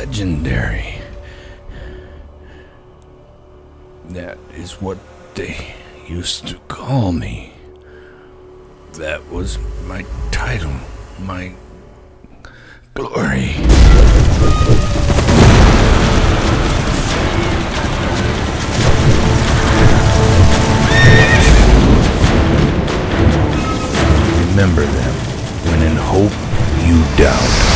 legendary. That is what they used to call me. That was my title, my glory. Remember them when in hope you doubt.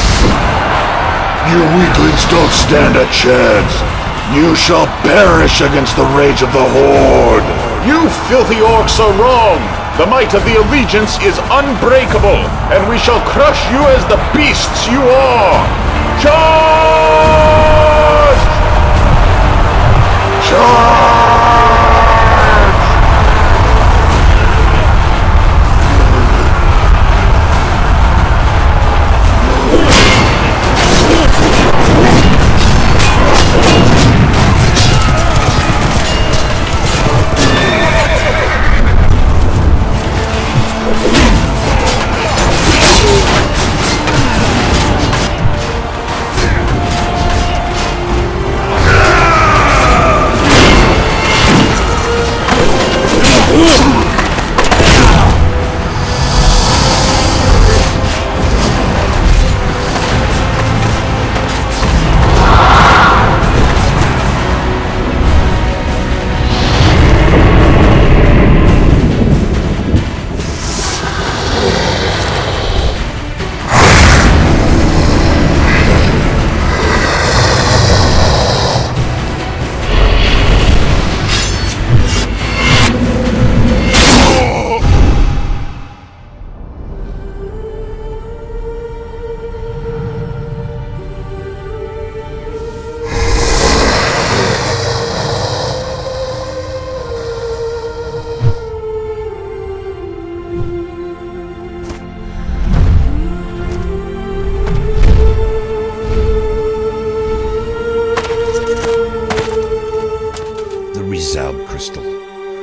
You weaklings don't stand a chance. You shall perish against the rage of the Horde. You filthy orcs are wrong. The might of the Allegiance is unbreakable, and we shall crush you as the beasts you are. Charge! Charge!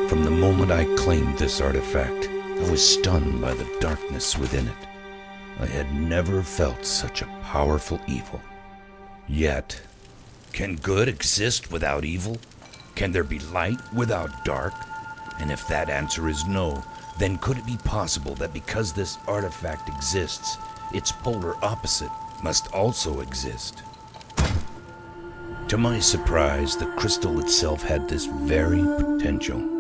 From the moment I claimed this artifact, I was stunned by the darkness within it. I had never felt such a powerful evil. Yet, can good exist without evil? Can there be light without dark? And if that answer is no, then could it be possible that because this artifact exists, its polar opposite must also exist? To my surprise, the crystal itself had this very potential.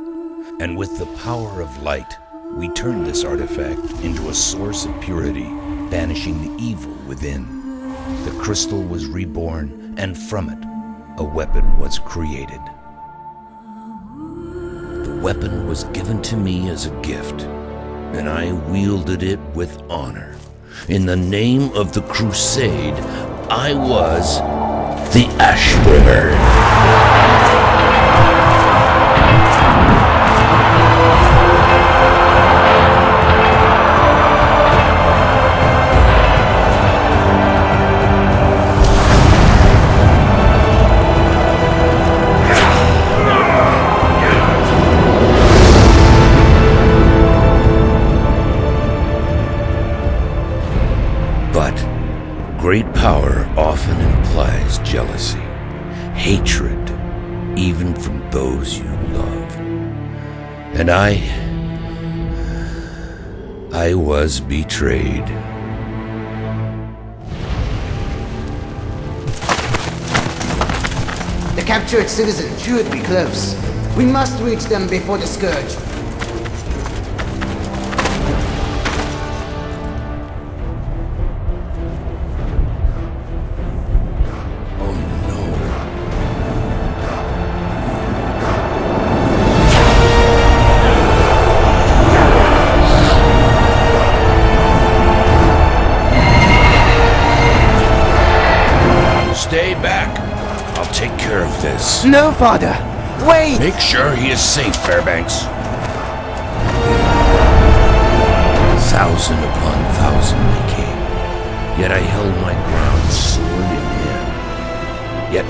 And with the power of light, we turned this artifact into a source of purity, banishing the evil within. The crystal was reborn, and from it, a weapon was created. The weapon was given to me as a gift, and I wielded it with honor. In the name of the crusade, I was the Ashbringer. Great power often implies jealousy, hatred, even from those you love. And I was betrayed. The captured citizen should be close. We must reach them before the Scourge. Stay back. I'll take care of this. No, Father! Wait! Make sure he is safe, Fairbanks. Thousand upon thousand they came, yet I held my ground, sword in hand. Yet,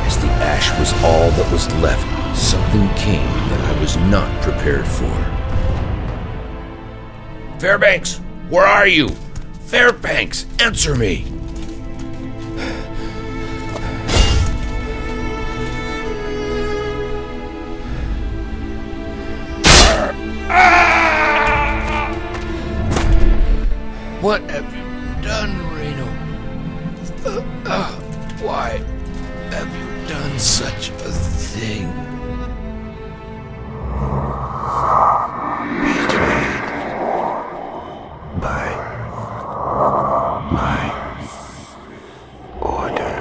as the ash was all that was left, something came that I was not prepared for. Fairbanks, where are you? Fairbanks, answer me! What have you done, Reno? Why have you done such a thing? By my order.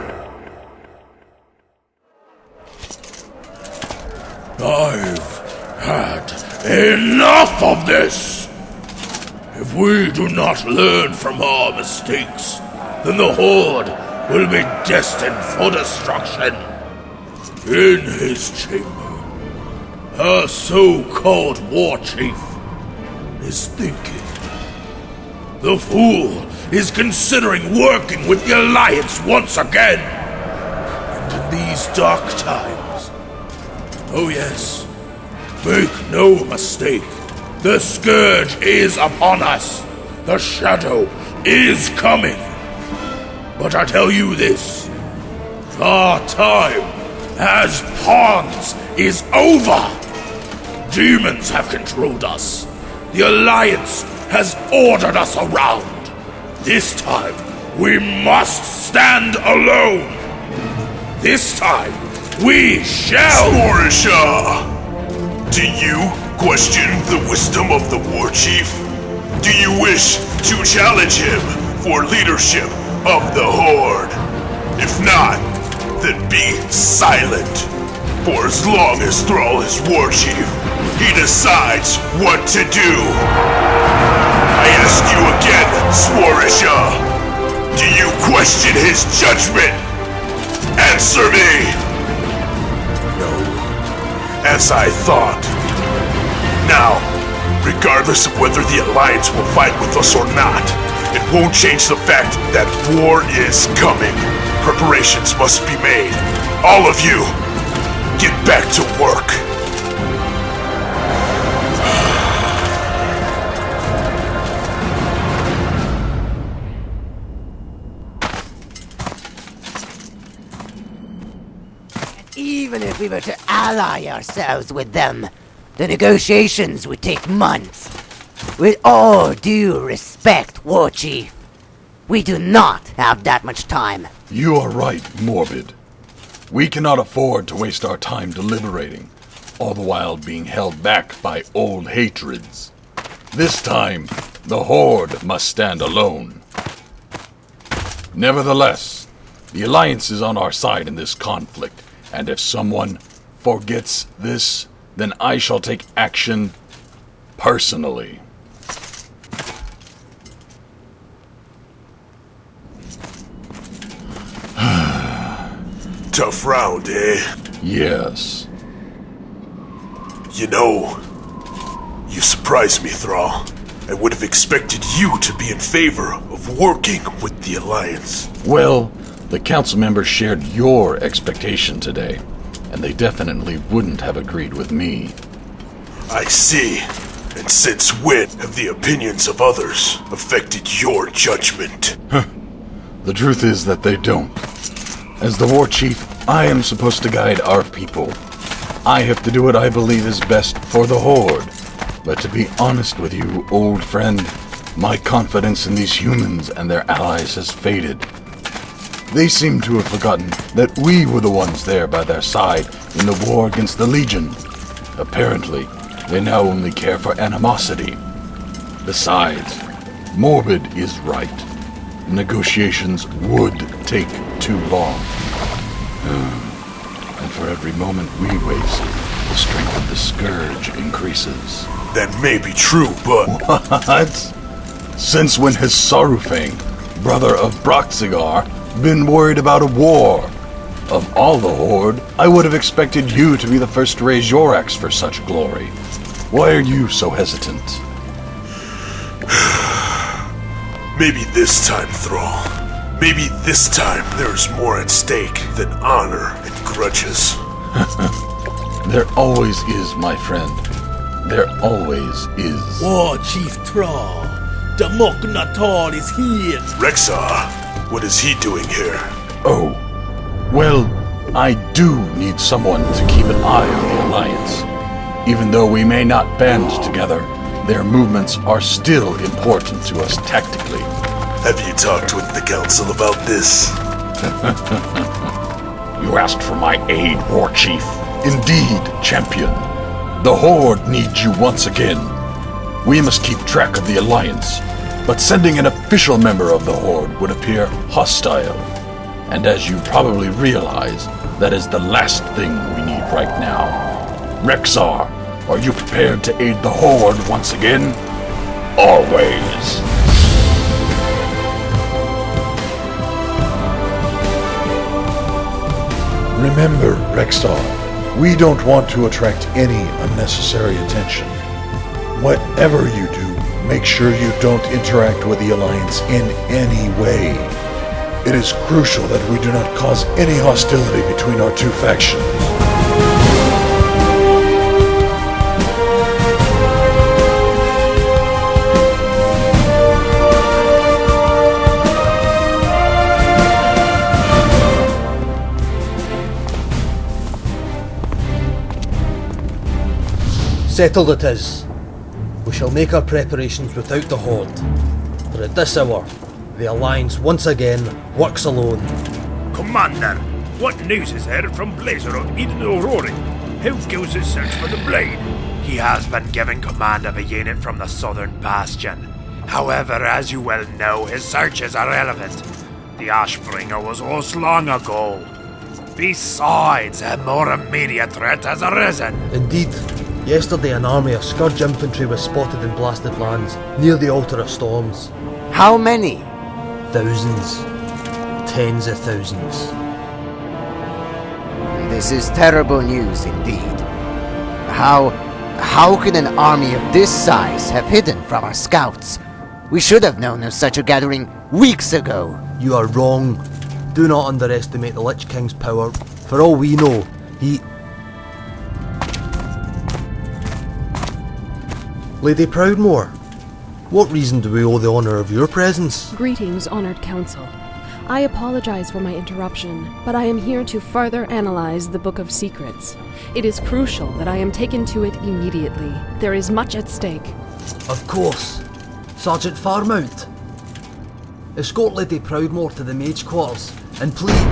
I've had enough of this! If we do not learn from our mistakes, then the Horde will be destined for destruction. In his chamber, our so-called war chief is thinking. The fool is considering working with the Alliance once again. And in these dark times, oh yes, make no mistake, the Scourge is upon us. The Shadow is coming. But I tell you this, our time as pawns is over. Demons have controlled us. The Alliance has ordered us around. This time, we must stand alone. This time, we shall... Sporisha! Do you question the wisdom of the war chief? Do you wish to challenge him for leadership of the Horde? If not, then be silent. For as long as Thrall is war chief, he decides what to do. I ask you again, Sporisha. Do you question his judgment? Answer me! No. As I thought. Now, regardless of whether the Alliance will fight with us or not, it won't change the fact that war is coming. Preparations must be made. All of you, get back to work. Even if we were to ally ourselves with them, the negotiations would take months. With all due respect, War Chief, we do not have that much time. You are right, Morbid. We cannot afford to waste our time deliberating, all the while being held back by old hatreds. This time, the Horde must stand alone. Nevertheless, the Alliance is on our side in this conflict, and if someone forgets this, then I shall take action personally. Tough round, eh? Yes. You know, you surprised me, Thrall. I would have expected you to be in favor of working with the Alliance. Well, the council members shared your expectation today, and they definitely wouldn't have agreed with me. I see. And since when have the opinions of others affected your judgment? The truth is that they don't. As the war chief, I am supposed to guide our people. I have to do what I believe is best for the Horde. But to be honest with you, old friend, my confidence in these humans and their allies has faded. They seem to have forgotten that we were the ones there by their side in the war against the Legion. Apparently, they now only care for animosity. Besides, Morbid is right. Negotiations would take too long. And for every moment we waste, the strength of the Scourge increases. That may be true, but... What? Since when has Sarufang, brother of Broxigar, been worried about a war? Of all the Horde, I would have expected you to be the first to raise your axe for such glory. Why are you so hesitant? Maybe this time, Thrall. Maybe this time there's more at stake than honor and grudges. There always is, my friend. There always is. War Chief Thrall, the Moknator is here. Rexar, what is he doing here? Oh, well, I do need someone to keep an eye on the Alliance. Even though we may not band together, their movements are still important to us tactically. Have you talked with the council about this? You asked for my aid, War Chief. Indeed, champion. The Horde needs you once again. We must keep track of the Alliance, but sending an official member of the Horde would appear hostile. And as you probably realize, that is the last thing we need right now. Rexar, are you prepared to aid the Horde once again? Always. Remember, Rexar, we don't want to attract any unnecessary attention. Whatever you do, make sure you don't interact with the Alliance in any way. It is crucial that we do not cause any hostility between our two factions. Settled it is. We shall make our preparations without the Horde. For at this hour, the Alliance once again works alone. Commander, what news is there from Blazer of Eden Aurora? How goes his search for the blade? He has been given command of a unit from the southern bastion. However, as you well know, his search is irrelevant. The Ashbringer was lost long ago. Besides, a more immediate threat has arisen. Indeed, yesterday an army of Scourge infantry was spotted in blasted lands, near the Altar of Storms. How many? Thousands. Tens of thousands. This is terrible news indeed. How can an army of this size have hidden from our scouts? We should have known of such a gathering weeks ago. You are wrong. Do not underestimate the Lich King's power. For all we know, he... Lady Proudmoore, what reason do we owe the honour of your presence? Greetings, Honoured Council. I apologize for my interruption, but I am here to further analyze the Book of Secrets. It is crucial that I am taken to it immediately. There is much at stake. Of course. Sergeant Farmount. Escort Lady Proudmoore to the Mage Quarters, and please...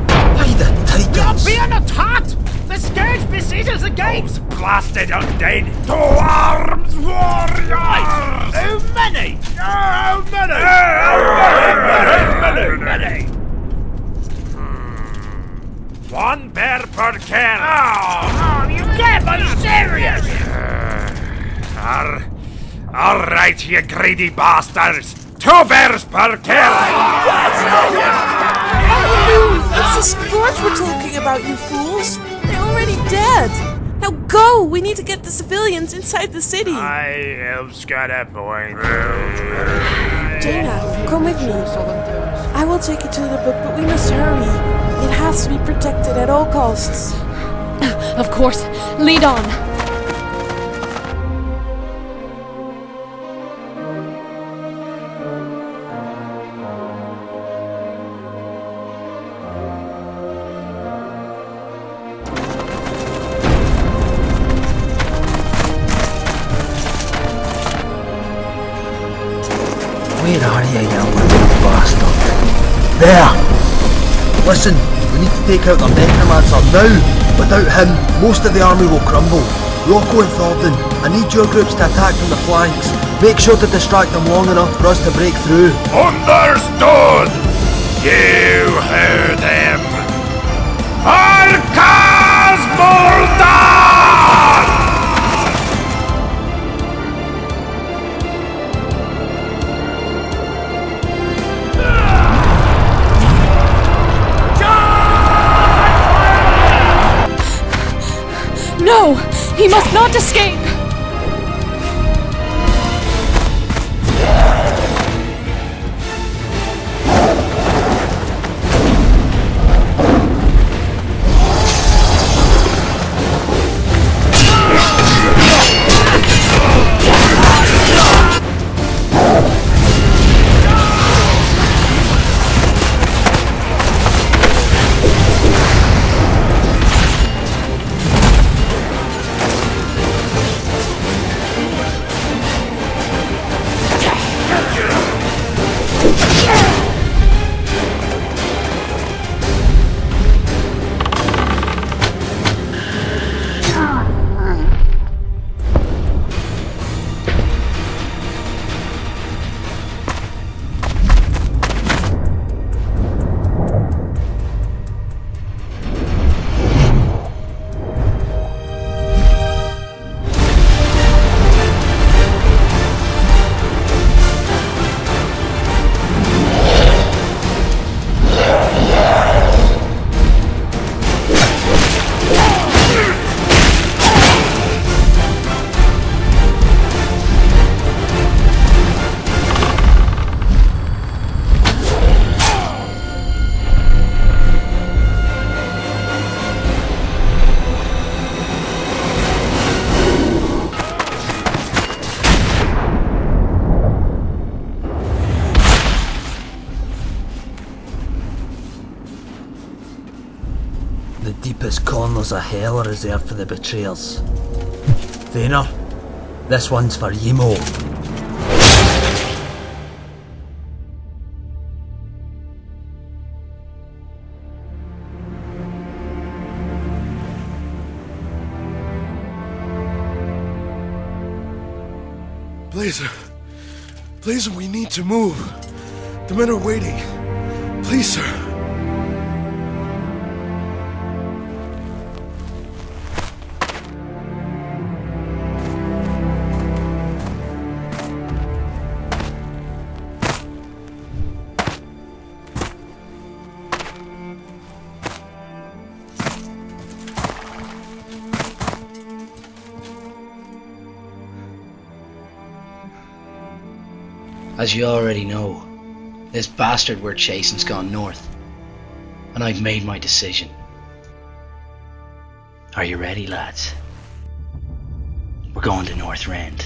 By the Titans! We are being attacked! The Scourge besieges the gates! Those blasted undead! To arms, warriors! How many? How many? How many? One bear per kill! Oh, you can't be serious! Alright, you greedy bastards! 2 bears per kill! It's the Scourge we're talking about, you fools! They're already dead! Now go! We need to get the civilians inside the city! I've got a point. Jaina, come with me. I will take you to the book, but we must hurry. It has to be protected at all costs. Of course, lead on! Where are you, you little bastard? There! Listen, we need to take out the necromancer now! Without him, most of the army will crumble. Rocco and Thornton, I need your groups to attack from the flanks. Make sure to distract them long enough for us to break through. Understood! You heard them! Arcas Mulder! No! He must not escape! countless corners of hell are reserved for the betrayers. Vaynor, this one's for Yemo. Blazer, we need to move. The men are waiting. Please, sir. As you already know, this bastard we're chasing's gone north, and I've made my decision. Are you ready, lads? We're going to North Rend.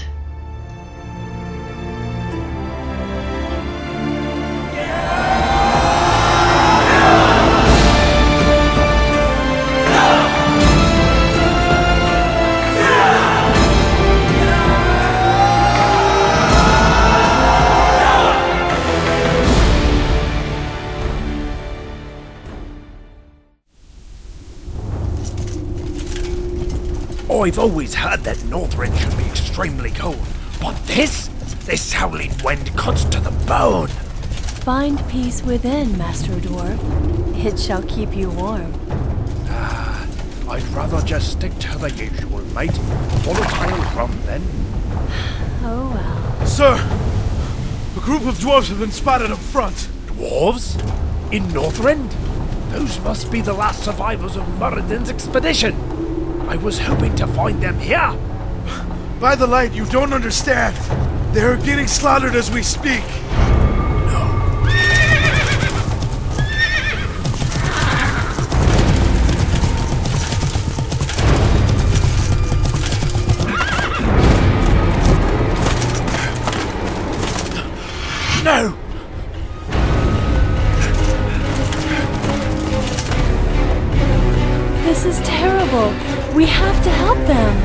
I've always heard that Northrend should be extremely cold, but this howling wind cuts to the bone. Find peace within, Master Dwarf. It shall keep you warm. I'd rather just stick to the usual, mate. Volatile rum, then. Oh well. Sir, a group of dwarves have been spotted up front. Dwarves? In Northrend? Those must be the last survivors of Muradin's expedition. I was hoping to find them here. By the light, you don't understand. They're getting slaughtered as we speak. No! This is terrible. We have to help them.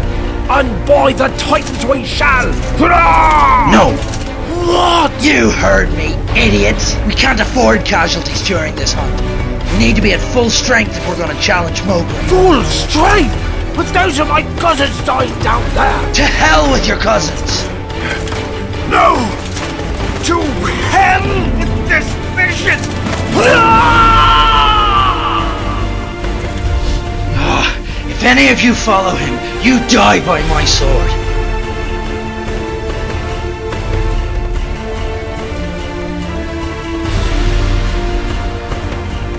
And by the Titans we shall! Hurrah! No! What? You heard me, idiots! We can't afford casualties during this hunt. We need to be at full strength if we're going to challenge Mowgli. Full strength? But those are my cousins dying down there! To hell with your cousins! No! To hell with this mission! Hurrah! If any of you follow him, you die by my sword.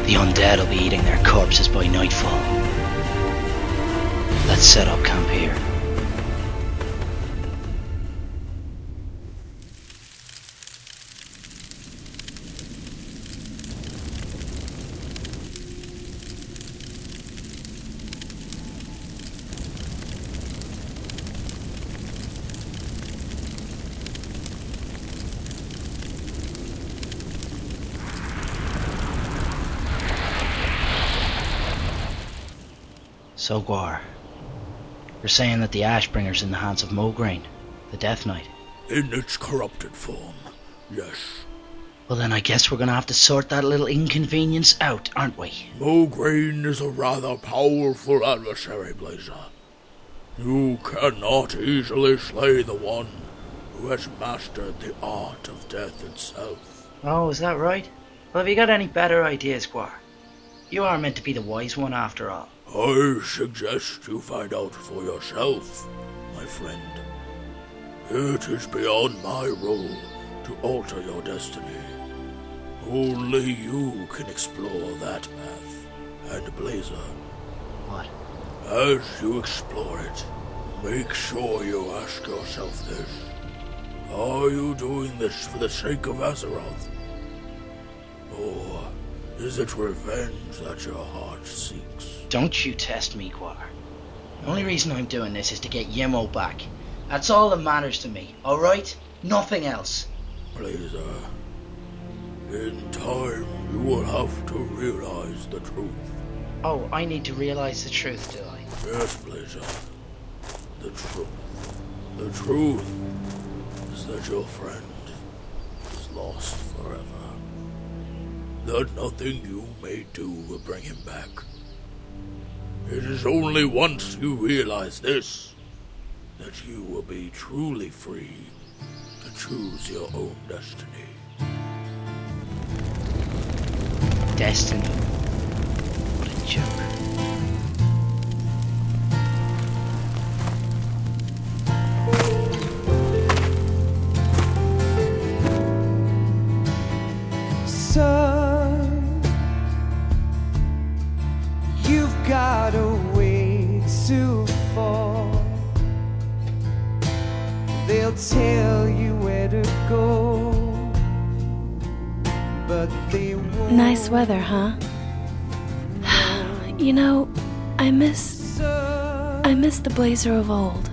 The undead will be eating their corpses by nightfall. Let's set up camp here. So, Gwar, you're saying that the Ashbringer's in the hands of Mograine, the Death Knight? In its corrupted form, yes. Well then I guess we're gonna have to sort that little inconvenience out, aren't we? Mograine is a rather powerful adversary, Blazer. You cannot easily slay the one who has mastered the art of death itself. Oh, is that right? Well, have you got any better ideas, Gwar? You are meant to be the wise one after all. I suggest you find out for yourself, my friend. It is beyond my role to alter your destiny. Only you can explore that path. And Blazer. What? As you explore it, make sure you ask yourself this. Are you doing this for the sake of Azeroth? Or is it revenge that your heart seeks? Don't you test me, Gwar. The only reason I'm doing this is to get Yemo back. That's all that matters to me, alright? Nothing else. Blazer, in time you will have to realize the truth. Oh, I need to realize the truth, do I? Yes, Blazer. The truth. The truth is that your friend is lost forever. That nothing you may do will bring him back. It is only once you realize this that you will be truly free to choose your own destiny. Destiny. What a joke. Son, you've got a way to fall. They'll tell you where to go, but they won't. Nice weather, huh? You know, I miss the Blazer of old.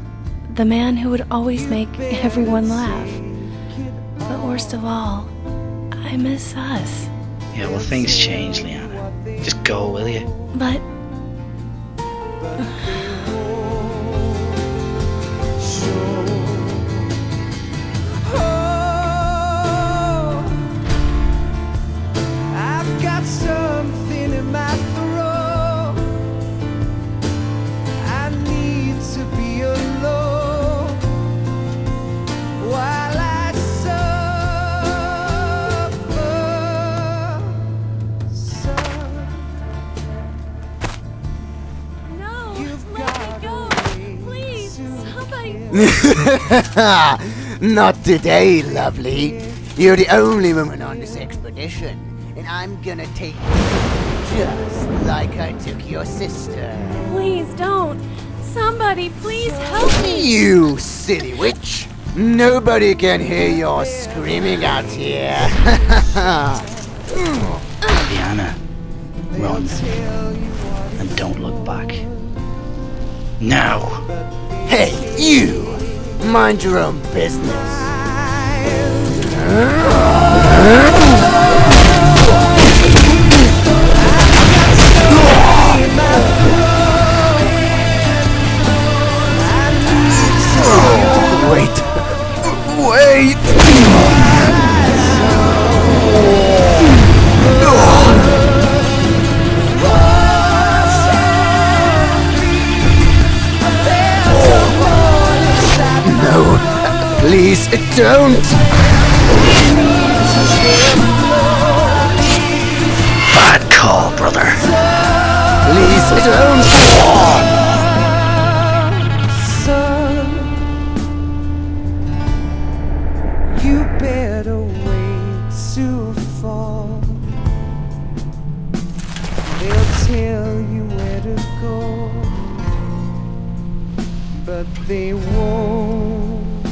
The man who would always make everyone laugh. But worst of all, I miss us. Yeah, well, things change, Leanna. Just go, will you? But I've got something in my throat. I need to be alone while I suffer. no, let me go. Please, somebody. Not today, lovely. You're the only woman on this expedition, and I'm gonna take you just like I took your sister. Please don't. Somebody, please help me. You silly witch! Nobody can hear your screaming out here. Leanna, run. And don't look back. Now! Hey, you! Mind your own business. Wait! No, please don't! Bad call, brother. Please don't! Son, you better wait to fall. They'll tell you where to go, but they won't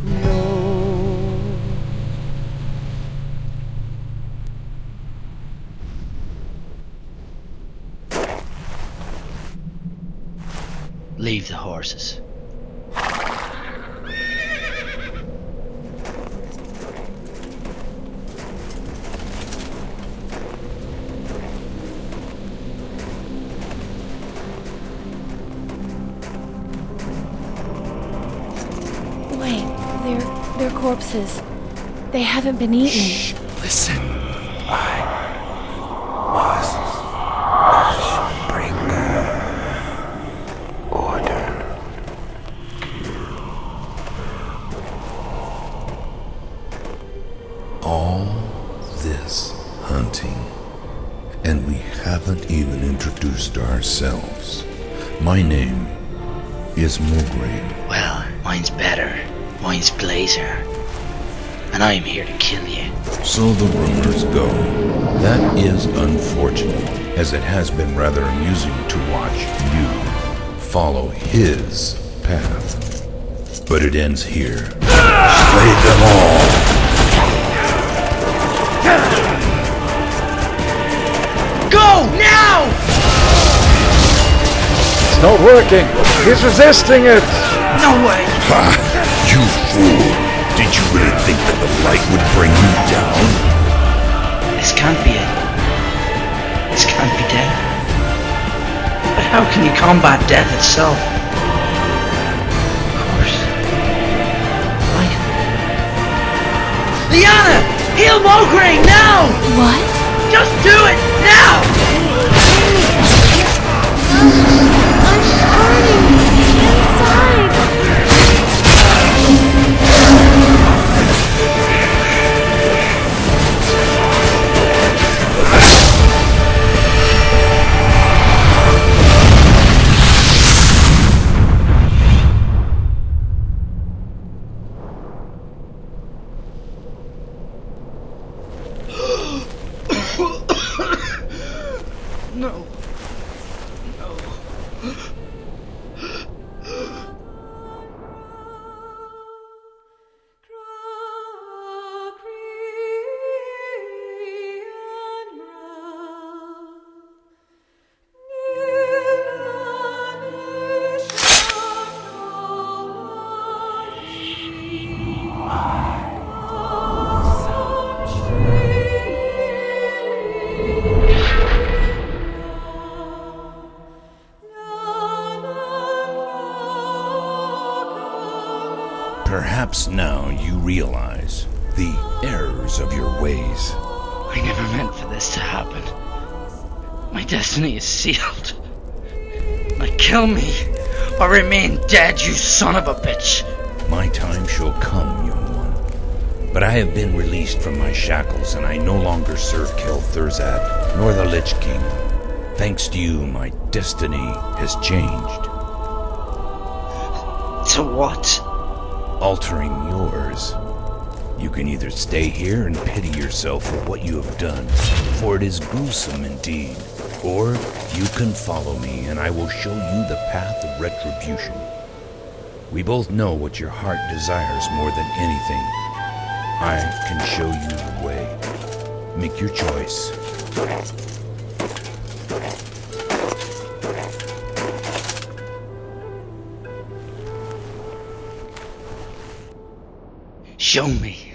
know. Leave the horses. Wait, they're corpses. They haven't been eaten. Shh, listen. All this hunting, and we haven't even introduced ourselves. My name is Mulgrave. Well, mine's better. Mine's Blazer. And I'm here to kill you. So the rumors go. That is unfortunate, as it has been rather amusing to watch you follow his path. But it ends here. Slay them all! Go now! It's not working. He's resisting it. No way. Ha! You fool! Did you really think that the light would bring you down? This can't be it. This can't be dead. But how can you combat death itself? Of course. Right? Liana! Heal Mulgrave now! What? Just do it now! I'm burning inside! No. Perhaps now you realize the errors of your ways. I never meant for this to happen. My destiny is sealed. Now kill me, or remain dead, you son of a bitch. My time shall come, young one. But I have been released from my shackles, and I no longer serve Kel'Thurzad, nor the Lich King. Thanks to you, my destiny has changed. To what? Altering yours. You can either stay here and pity yourself for what you have done, for it is gruesome indeed, or you can follow me and I will show you the path of retribution. We both know what your heart desires more than anything. I can show you the way. Make your choice. Show me.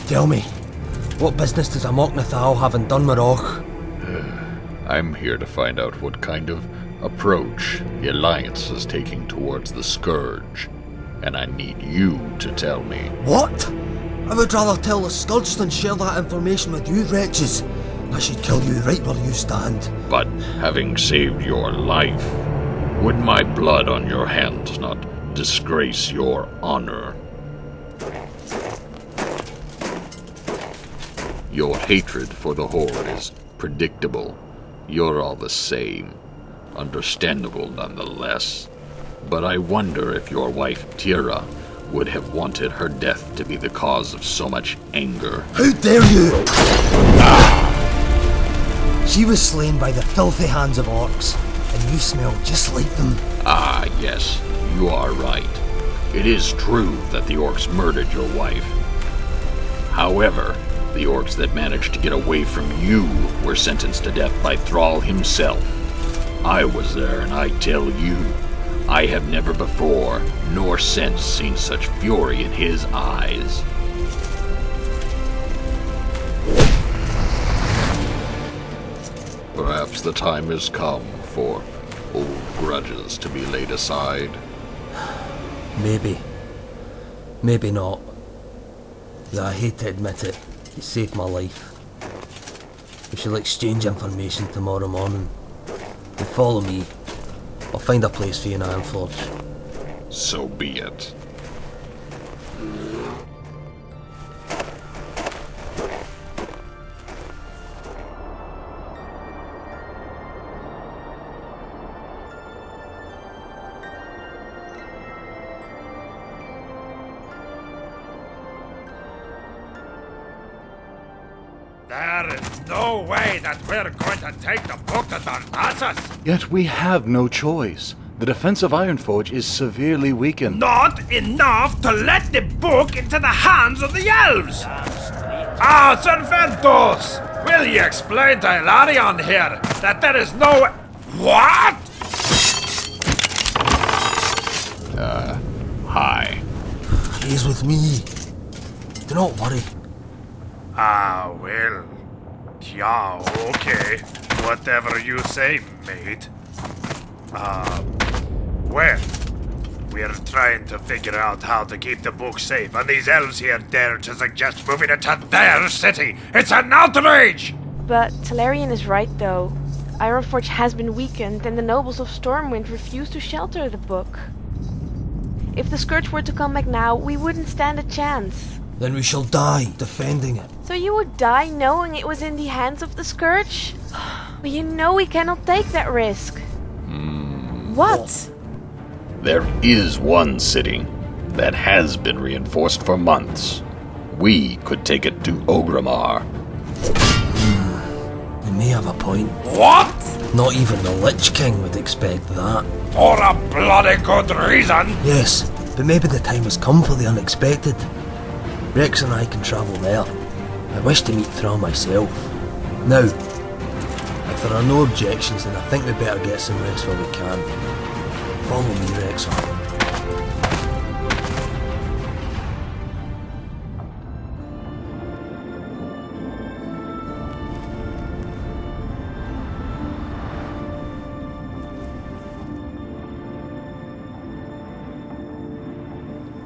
Tell me, what business does a Mok'Nathal have in Dunmarach? I'm here to find out what kind of approach the Alliance is taking towards the Scourge, and I need you to tell me. What? I would rather tell the Scourge than share that information with you wretches. I should kill you right where you stand. But having saved your life, would my blood on your hands not disgrace your honor? Your hatred for the Horde is predictable. You're all the same. Understandable nonetheless. But I wonder if your wife, Tira, would have wanted her death to be the cause of so much anger. How dare you! She was slain by the filthy hands of orcs, and you smell just like them. Ah, yes, you are right. It is true that the orcs murdered your wife. However, the orcs that managed to get away from you were sentenced to death by Thrall himself. I was there, and I tell you, I have never before nor since seen such fury in his eyes. Perhaps the time has come for old grudges to be laid aside. Maybe. Maybe not. Yeah, I hate to admit it. You saved my life. We shall exchange information tomorrow morning. You follow me. I'll find a place for you in Ironforge. So be it. There is no way that we're going to take the book to Darnassus. Yet we have no choice. The defense of Ironforge is severely weakened. Not enough to let the book into the hands of the elves. Ah, Serventos! Will you explain to Hilarion here that there is no... What? Hi. He's with me. Do not worry. Ah, well. Yeah, okay. Whatever you say, mate. Well, we're trying to figure out how to keep the book safe, and these elves here dare to suggest moving it to their city. It's an outrage! But Talarian is right, though. Ironforge has been weakened, and the nobles of Stormwind refuse to shelter the book. If the Scourge were to come back now, we wouldn't stand a chance. Then we shall die defending it. So you would die knowing it was in the hands of the Scourge? But you know we cannot take that risk. What? There is one city that has been reinforced for months. We could take it to Ogrimmar. You may have a point. What? Not even the Lich King would expect that. For a bloody good reason! Yes, but maybe the time has come for the unexpected. Rex and I can travel there. I wish to meet Thrall myself. Now, if there are no objections, then I think we better get some rest while we can. Follow me, Rex.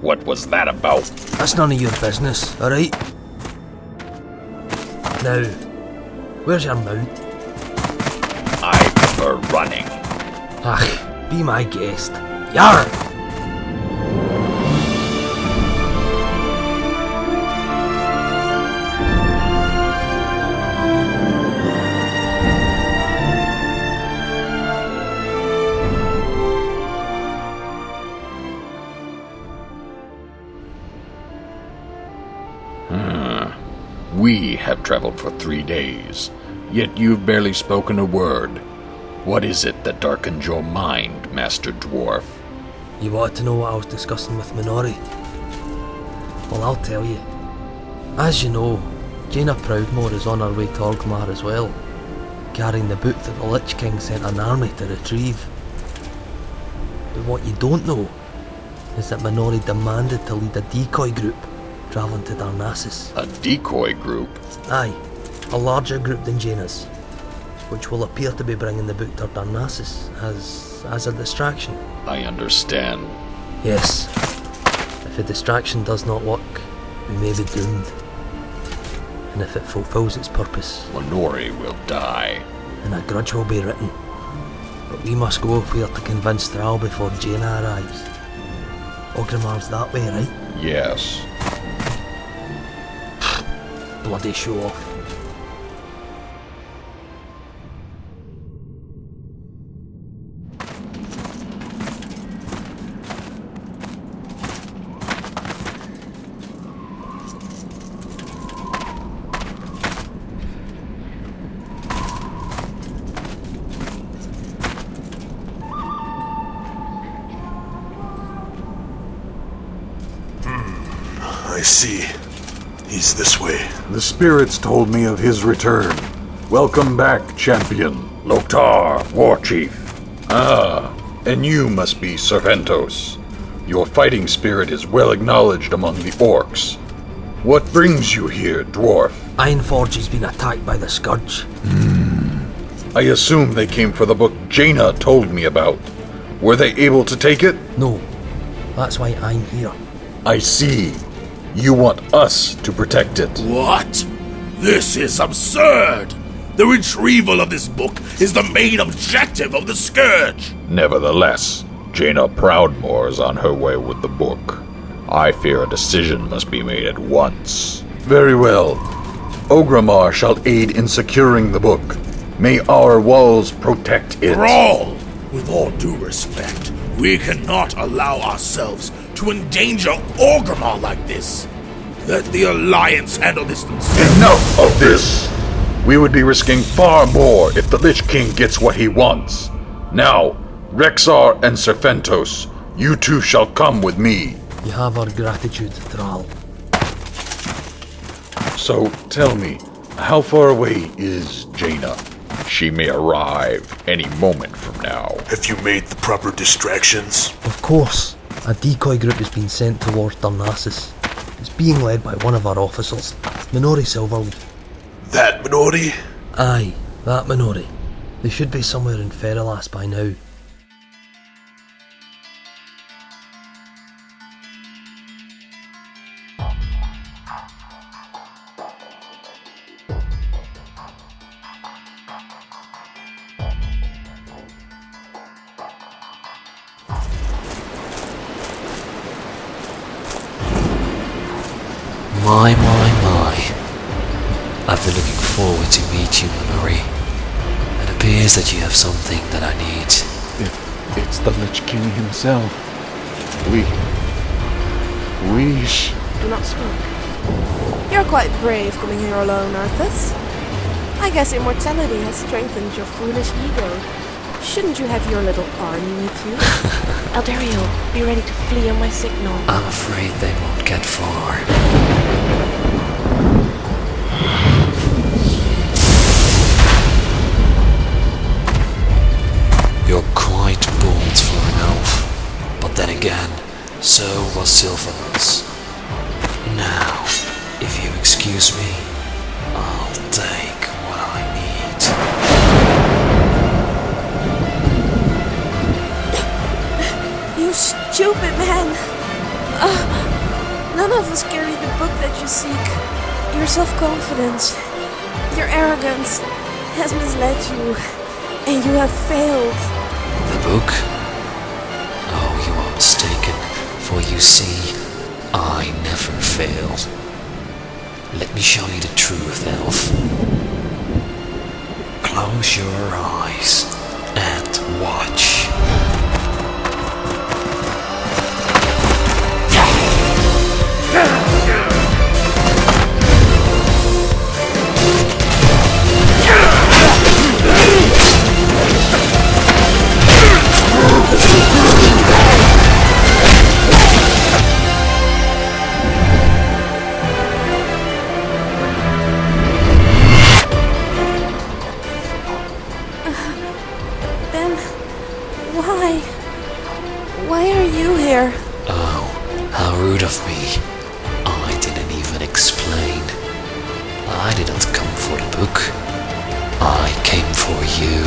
What was that about? That's none of your business, alright? Now, where's your mount? I prefer running. Ach, be my guest. Yarr! We have traveled for 3 days, yet you've barely spoken a word. What is it that darkened your mind, Master Dwarf? You wanted to know what I was discussing with Minori? Well, I'll tell you. As you know, Jaina Proudmoore is on her way to Orgrimmar as well, carrying the book that the Lich King sent an army to retrieve. But what you don't know is that Minori demanded to lead a decoy group travelling to Darnassus. A decoy group? Aye, a larger group than Jaina's, which will appear to be bringing the book to Darnassus as a distraction. I understand. Yes. If a distraction does not work, we may be doomed. And if it fulfills its purpose, Minori will die. And a grudge will be written. But we must go if we are to convince Thrall before Jaina arrives. Ogrimmar's that way, right? Yes. Bloody show off. I see. He's this way. The spirits told me of his return. Welcome back, champion. Loktar, Warchief. Ah, and you must be Serventos. Your fighting spirit is well acknowledged among the orcs. What brings you here, dwarf? Ironforge has been attacked by the Scourge. I assume they came for the book Jaina told me about. Were they able to take it? No. That's why I'm here. I see. You want us to protect it. What? This is absurd! The retrieval of this book is the main objective of the Scourge! Nevertheless, Jaina Proudmoore is on her way with the book. I fear a decision must be made at once. Very well. Ogrimmar shall aid in securing the book. May our walls protect it. Thrall, with all due respect, we cannot allow ourselves to endanger Ogrimmar like this. Let the Alliance handle this themselves. Enough of this! We would be risking far more if the Lich King gets what he wants. Now, Rexar and Serpentos, you two shall come with me. You have our gratitude, Thrall. So, tell me, how far away is Jaina? She may arrive any moment from now. Have you made the proper distractions? Of course. A decoy group has been sent towards Darnassus. It's being led by one of our officers, Minori Silverleaf. That Minori? Aye, that Minori. They should be somewhere in Ferrelas by now. My. I've been looking forward to meet you, Minori. It appears that you have something that I need. It's the Lich King himself. We... Do not speak. You're quite brave coming here alone, Arthas. I guess immortality has strengthened your foolish ego. Shouldn't you have your little army with you? Eldario, be ready to flee on my signal. I'm afraid they won't get far. You're quite bold for an elf, but then again, so was Sylvanas. Now, if you excuse me, I'll take what I need. You stupid man! None of us carry the book that you seek. Your self-confidence, your arrogance has misled you, and you have failed. The book? Oh, you are mistaken, for you see, I never failed. Let me show you the truth, elf. Close your eyes and watch. Then, why are you here? Oh, how rude of me. I didn't even explain. I didn't come for the book. I came for you.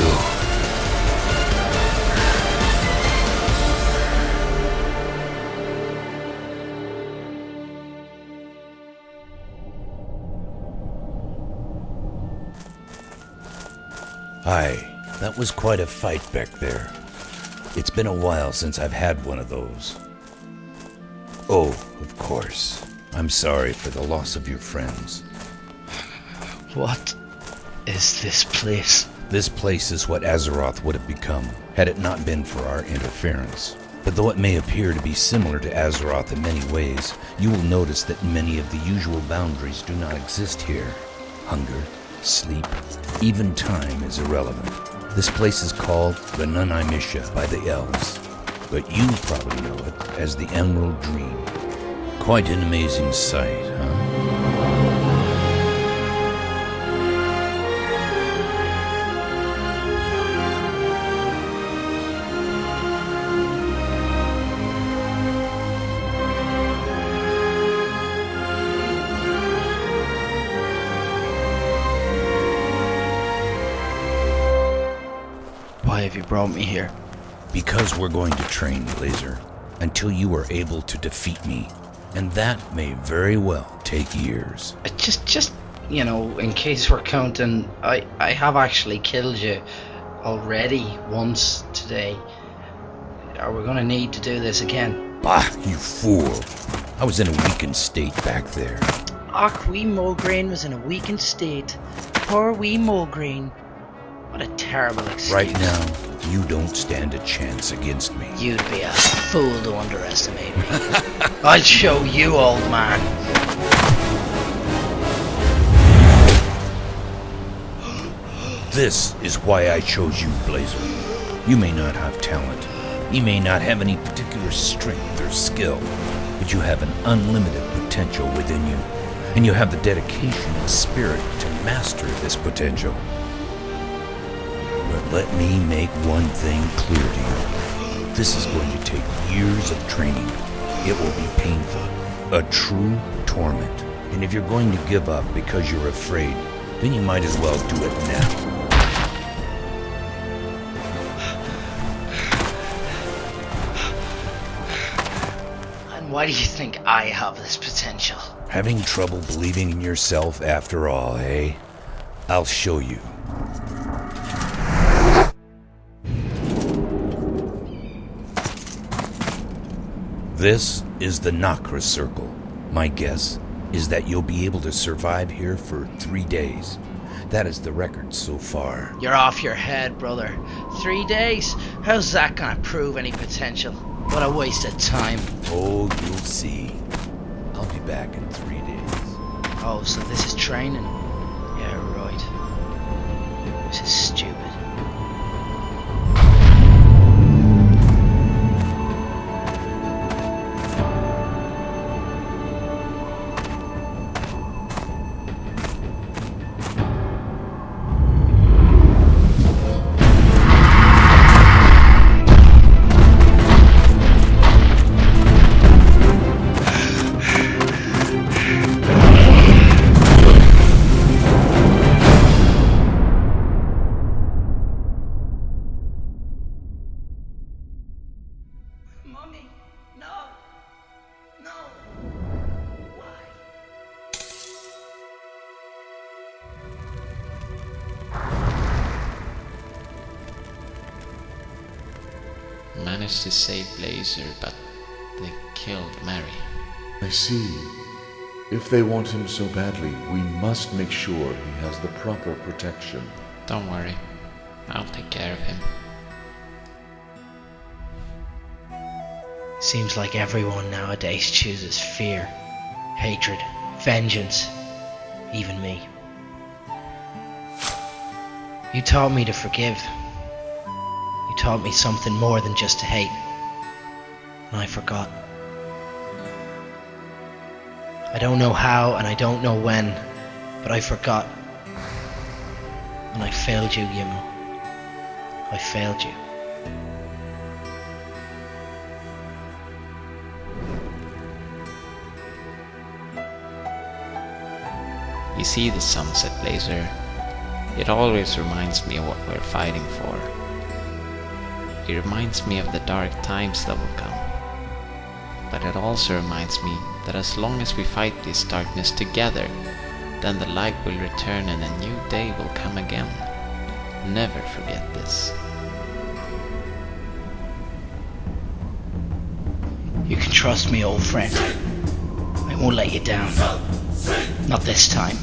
Hi, that was quite a fight back there. It's been a while since I've had one of those. Oh, of course. I'm sorry for the loss of your friends. What is this place? This place is what Azeroth would have become, had it not been for our interference. But though it may appear to be similar to Azeroth in many ways, you will notice that many of the usual boundaries do not exist here. Hunger, sleep, even time is irrelevant. This place is called the Nunaimisha by the elves, but you probably know it as the Emerald Dream. Quite an amazing sight, huh? have you brought me here? Because we're going to train, Blazer, until you are able to defeat me. And that may very well take years. Just, in case we're counting, I have actually killed you already once today. Are we gonna need to do this again? Bah, you fool. I was in a weakened state back there. Och, wee Mulgreen was in a weakened state. Poor wee Mulgreen. What a terrible excuse. Right now, you don't stand a chance against me. You'd be a fool to underestimate me. I'll show you, old man. This is why I chose you, Blazer. You may not have talent. You may not have any particular strength or skill, but you have an unlimited potential within you, and you have the dedication and spirit to master this potential. But let me make one thing clear to you. This is going to take years of training. It will be painful, a true torment. And if you're going to give up because you're afraid, then you might as well do it now. Why do you think I have this potential? Having trouble believing in yourself after all, eh? I'll show you. This is the Nakra Circle. My guess is that you'll be able to survive here for 3 days. That is the record so far. You're off your head, brother. 3 days? How's that gonna prove any potential? What a waste of time. Oh, you'll see. I'll be back in 3 days. Oh, so this is training? Yeah, right. This is stupid. Managed to save Blazer, but they killed Mary. I see. If they want him so badly, we must make sure he has the proper protection. Don't worry. I'll take care of him. Seems like everyone nowadays chooses fear, hatred, vengeance, even me. You taught me to forgive. You taught me something more than just to hate. And I forgot. I don't know how and I don't know when, but I forgot. And I failed you, Yimo. I failed you. You see the sunset, Blazer. It always reminds me of what we're fighting for. It reminds me of the dark times that will come. But it also reminds me that as long as we fight this darkness together, then the light will return and a new day will come again. Never forget this. You can trust me, old friend. I won't let you down. Not this time.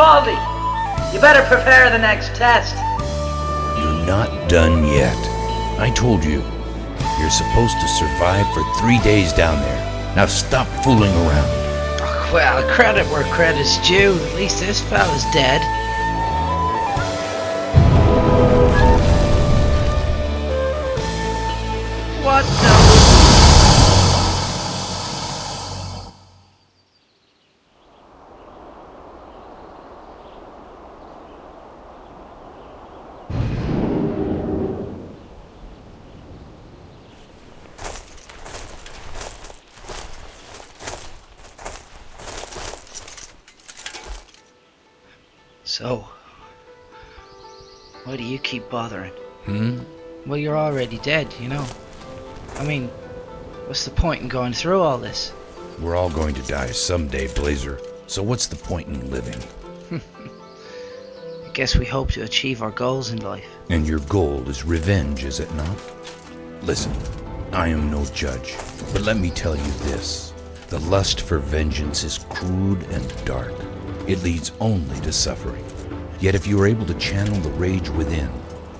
Baldy! You better prepare the next test. You're not done yet. I told you. You're supposed to survive for 3 days down there. Now stop fooling around. Well, credit where credit's due. At least this fella's dead. What the... So, why do you keep bothering? Well, you're already dead, you know. I mean, what's the point in going through all this? We're all going to die someday, Blazer. So what's the point in living? I guess we hope to achieve our goals in life. And your goal is revenge, is it not? Listen, I am no judge, but let me tell you this. The lust for vengeance is crude and dark. It leads only to suffering. Yet if you are able to channel the rage within,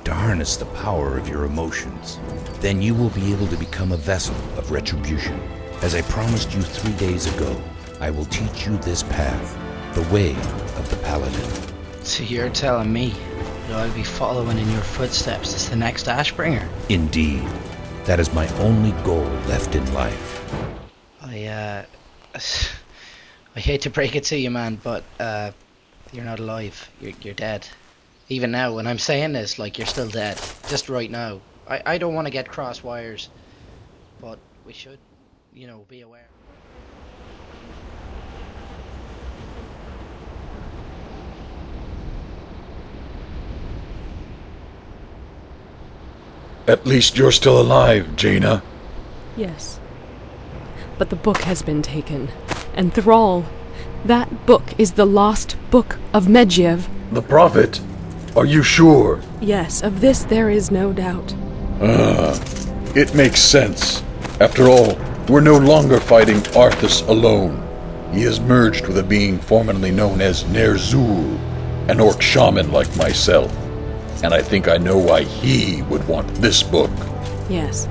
to harness the power of your emotions, then you will be able to become a vessel of retribution. As I promised you 3 days ago, I will teach you this path, the way of the Paladin. So you're telling me that I'll be following in your footsteps as the next Ashbringer? Indeed. That is my only goal left in life. I hate to break it to you, man, but you're not alive. You're dead. Even now, when I'm saying this, like, you're still dead. Just right now. I don't want to get cross wires, but we should, you know, be aware. At least you're still alive, Jaina. Yes. But the book has been taken. And Thrall, that book is the lost book of Medjev. The Prophet? Are you sure? Yes, of this there is no doubt. It makes sense. After all, we're no longer fighting Arthas alone. He has merged with a being formerly known as Ner'zhul, an orc shaman like myself. And I think I know why he would want this book. Yes.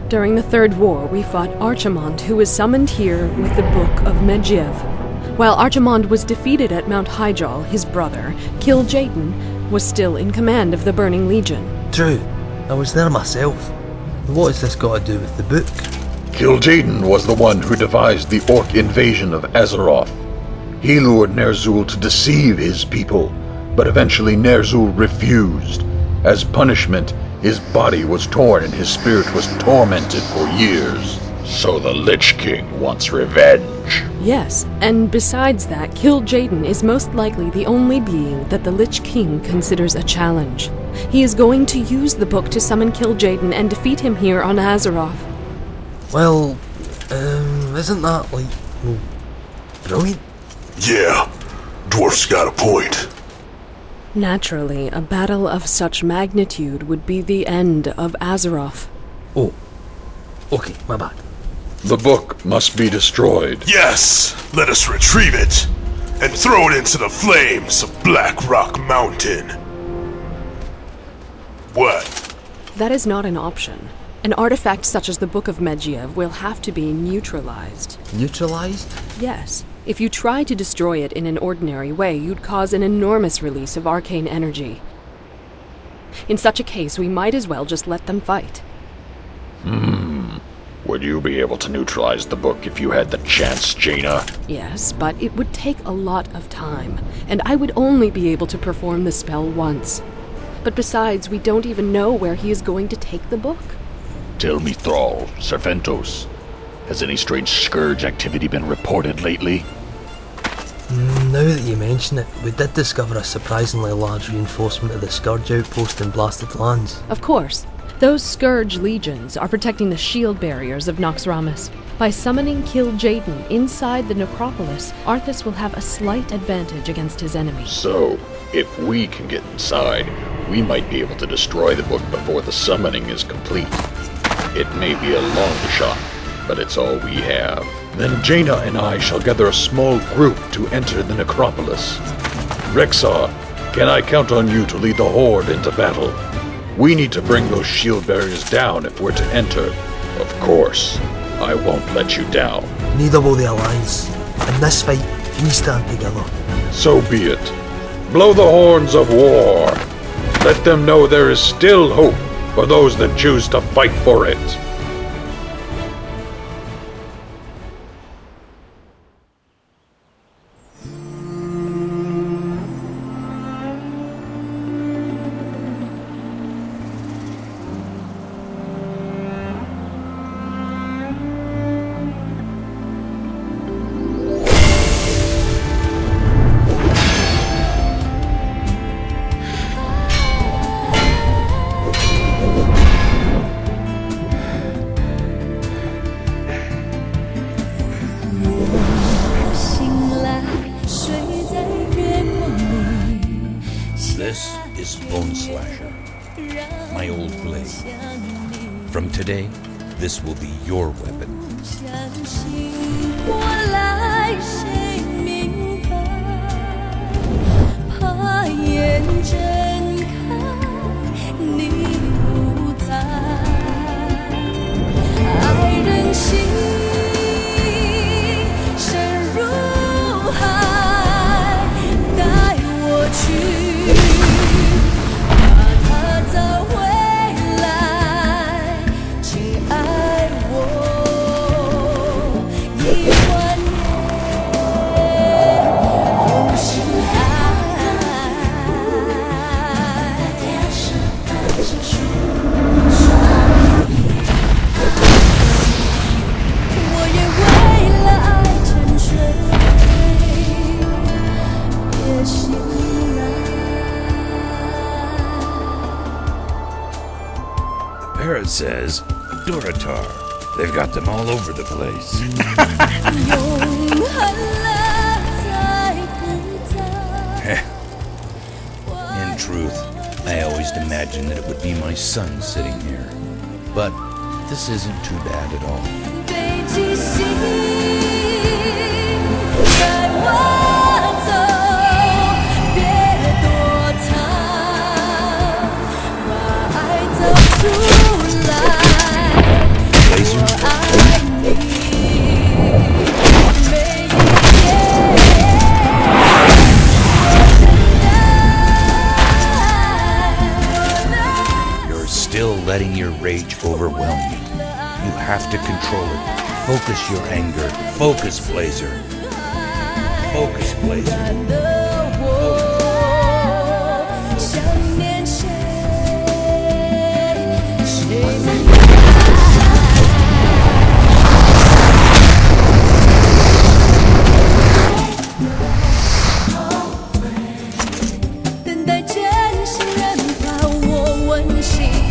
During the Third War, we fought Archimond, who was summoned here with the Book of Medjev. While Archimond was defeated at Mount Hyjal, his brother, Kil'jaeden, was still in command of the Burning Legion. True. I was there myself. What has this got to do with the book? Kil'jaeden was the one who devised the orc invasion of Azeroth. He lured Ner'zhul to deceive his people, but eventually Ner'zhul refused. As punishment, his body was torn and his spirit was tormented for years. So the Lich King wants revenge. Yes, and besides that, Kil'jaeden is most likely the only being that the Lich King considers a challenge. He is going to use the book to summon Kil'jaeden and defeat him here on Azeroth. Well, isn't that, like, brilliant? Yeah, Dwarf's got a point. Naturally, a battle of such magnitude would be the end of Azeroth. Oh, okay, my bad. The book must be destroyed. Yes, let us retrieve it and throw it into the flames of Black Rock Mountain. What? That is not an option. An artifact such as the Book of Medjev will have to be neutralized. Neutralized? Yes. If you try to destroy it in an ordinary way, you'd cause an enormous release of arcane energy. In such a case, we might as well just let them fight. Would you be able to neutralize the book if you had the chance, Jaina? Yes, but it would take a lot of time, and I would only be able to perform the spell once. But besides, we don't even know where he is going to take the book. Tell me, Thrall, Serpentos, has any strange scourge activity been reported lately? Now that you mention it, we did discover a surprisingly large reinforcement of the Scourge outpost in Blasted Lands. Of course. Those Scourge legions are protecting the shield barriers of Noxramas. By summoning Kil'jaeden inside the necropolis, Arthas will have a slight advantage against his enemies. So, if we can get inside, we might be able to destroy the book before the summoning is complete. It may be a long shot, but it's all we have. Then Jaina and I shall gather a small group to enter the necropolis. Rexar, can I count on you to lead the Horde into battle? We need to bring those shield barriers down if we're to enter. Of course, I won't let you down. Neither will the Alliance. In this fight, we stand together. So be it. Blow the horns of war. Let them know there is still hope for those that choose to fight for it. This is Bone Slasher, my old blade. From today, this will be your weapon. Parrot says, Duratar. They've got them all over the place. In truth, I always imagined that it would be my son sitting here. But this isn't too bad at all. You're still letting your rage overwhelm you. You have to control it. Focus your anger. Focus, Blazer. Focus, Blazer.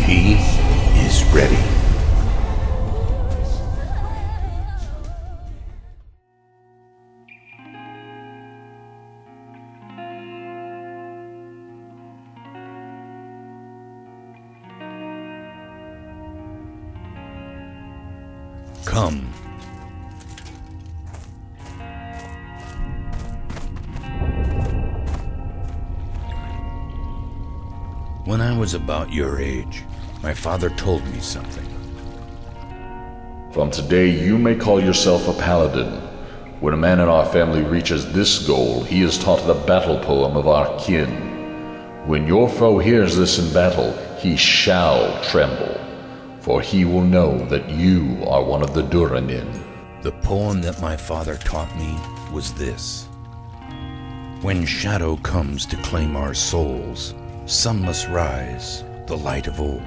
He is ready. Come. When I was about your age, my father told me something. From today, you may call yourself a paladin. When a man in our family reaches this goal, he is taught the battle poem of our kin. When your foe hears this in battle, he shall tremble, for he will know that you are one of the Duranin. The poem that my father taught me was this. When shadow comes to claim our souls, some must rise, the light of old.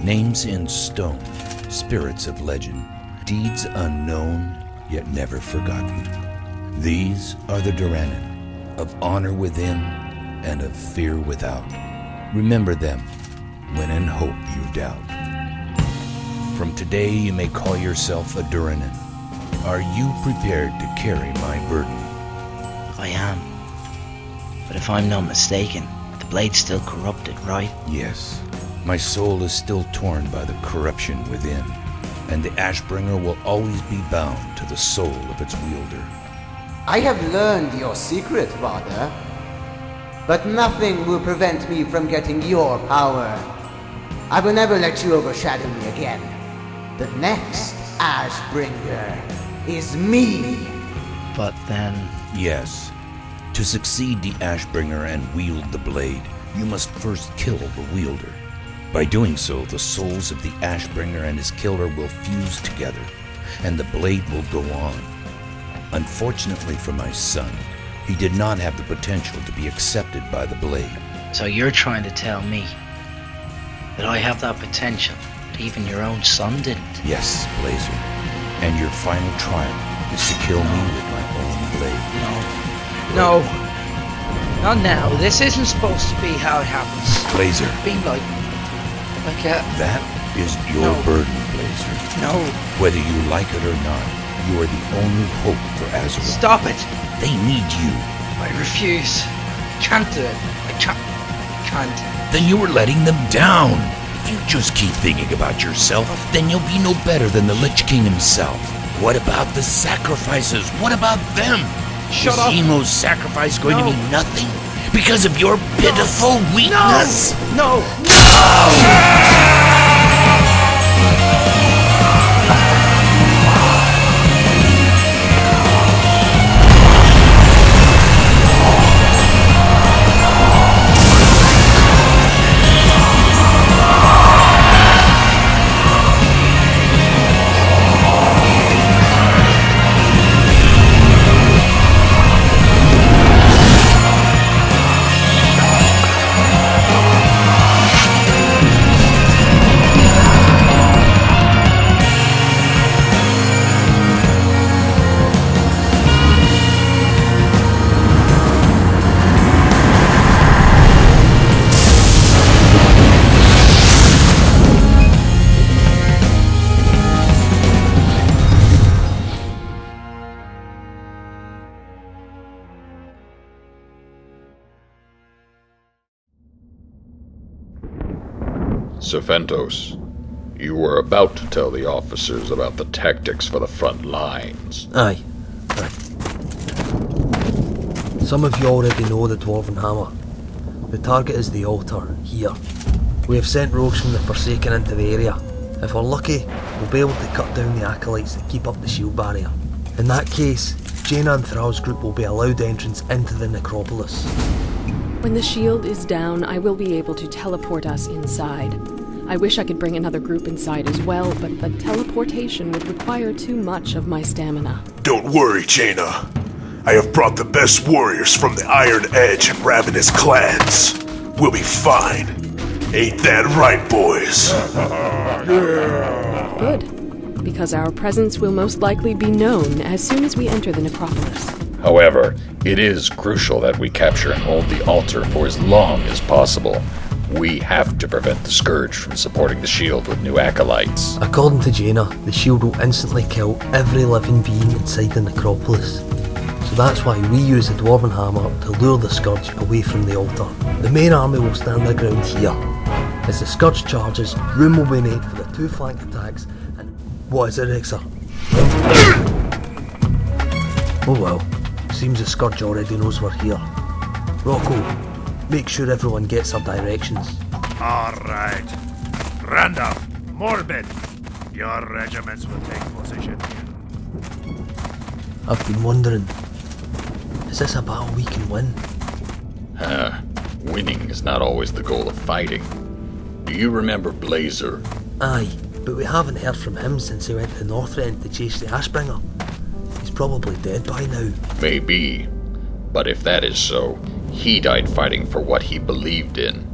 Names in stone, spirits of legend, deeds unknown, yet never forgotten. These are the Duranin, of honor within and of fear without. Remember them when in hope you doubt. From today you may call yourself a Duranin. Are you prepared to carry my burden? I am. But if I'm not mistaken, the blade's still corrupted, right? Yes. My soul is still torn by the corruption within, and the Ashbringer will always be bound to the soul of its wielder. I have learned your secret, father. but nothing will prevent me from getting your power. I will never let you overshadow me again. The next Ashbringer is me. But then... Yes. To succeed the Ashbringer and wield the blade, you must first kill the wielder. By doing so, the souls of the Ashbringer and his killer will fuse together, and the blade will go on. Unfortunately for my son, he did not have the potential to be accepted by the blade. So you're trying to tell me that I have that potential, that even your own son didn't? Yes, Blazer. And your final trial is to kill me with my own blade. No. Not now. This isn't supposed to be how it happens. Blazer. Be like a... That is your burden, Blazer. No. Whether you like it or not, you are the only hope for Azeroth. Stop it! They need you. I refuse. I can't do it. I can't. Then you are letting them down. If you just keep thinking about yourself, then you'll be no better than the Lich King himself. What about the sacrifices? What about them? Shut up. Is Emo's sacrifice going to mean nothing? Because of your pitiful weakness? No! Sephentos, you were about to tell the officers about the tactics for the front lines. Aye. Some of you already know the Dwarven Hammer. The target is the altar, here. We have sent rogues from the Forsaken into the area. If we're lucky, we'll be able to cut down the acolytes that keep up the shield barrier. In that case, Jaina and Thrall's group will be allowed entrance into the necropolis. When the shield is down, I will be able to teleport us inside. I wish I could bring another group inside as well, but the teleportation would require too much of my stamina. Don't worry, Jaina. I have brought the best warriors from the Iron Edge and Ravenous clans. We'll be fine. Ain't that right, boys? Good, because our presence will most likely be known as soon as we enter the necropolis. However, it is crucial that we capture and hold the altar for as long as possible. We have to prevent the Scourge from supporting the shield with new acolytes. According to Jaina, the shield will instantly kill every living being inside the necropolis. So that's why we use the Dwarven Hammer to lure the Scourge away from the altar. The main army will stand their ground here. As the Scourge charges, room will be made for the two flank attacks and... What is it, Rexer? Oh well, seems the Scourge already knows we're here. Rocco, make sure everyone gets our directions. Alright. Randolph, Morbid, your regiments will take position here. I've been wondering, is this a battle we can win? Winning is not always the goal of fighting. Do you remember Blazer? Aye, but we haven't heard from him since he went to Northrend to chase the Ashbringer. He's probably dead by now. Maybe. But if that is so, he died fighting for what he believed in.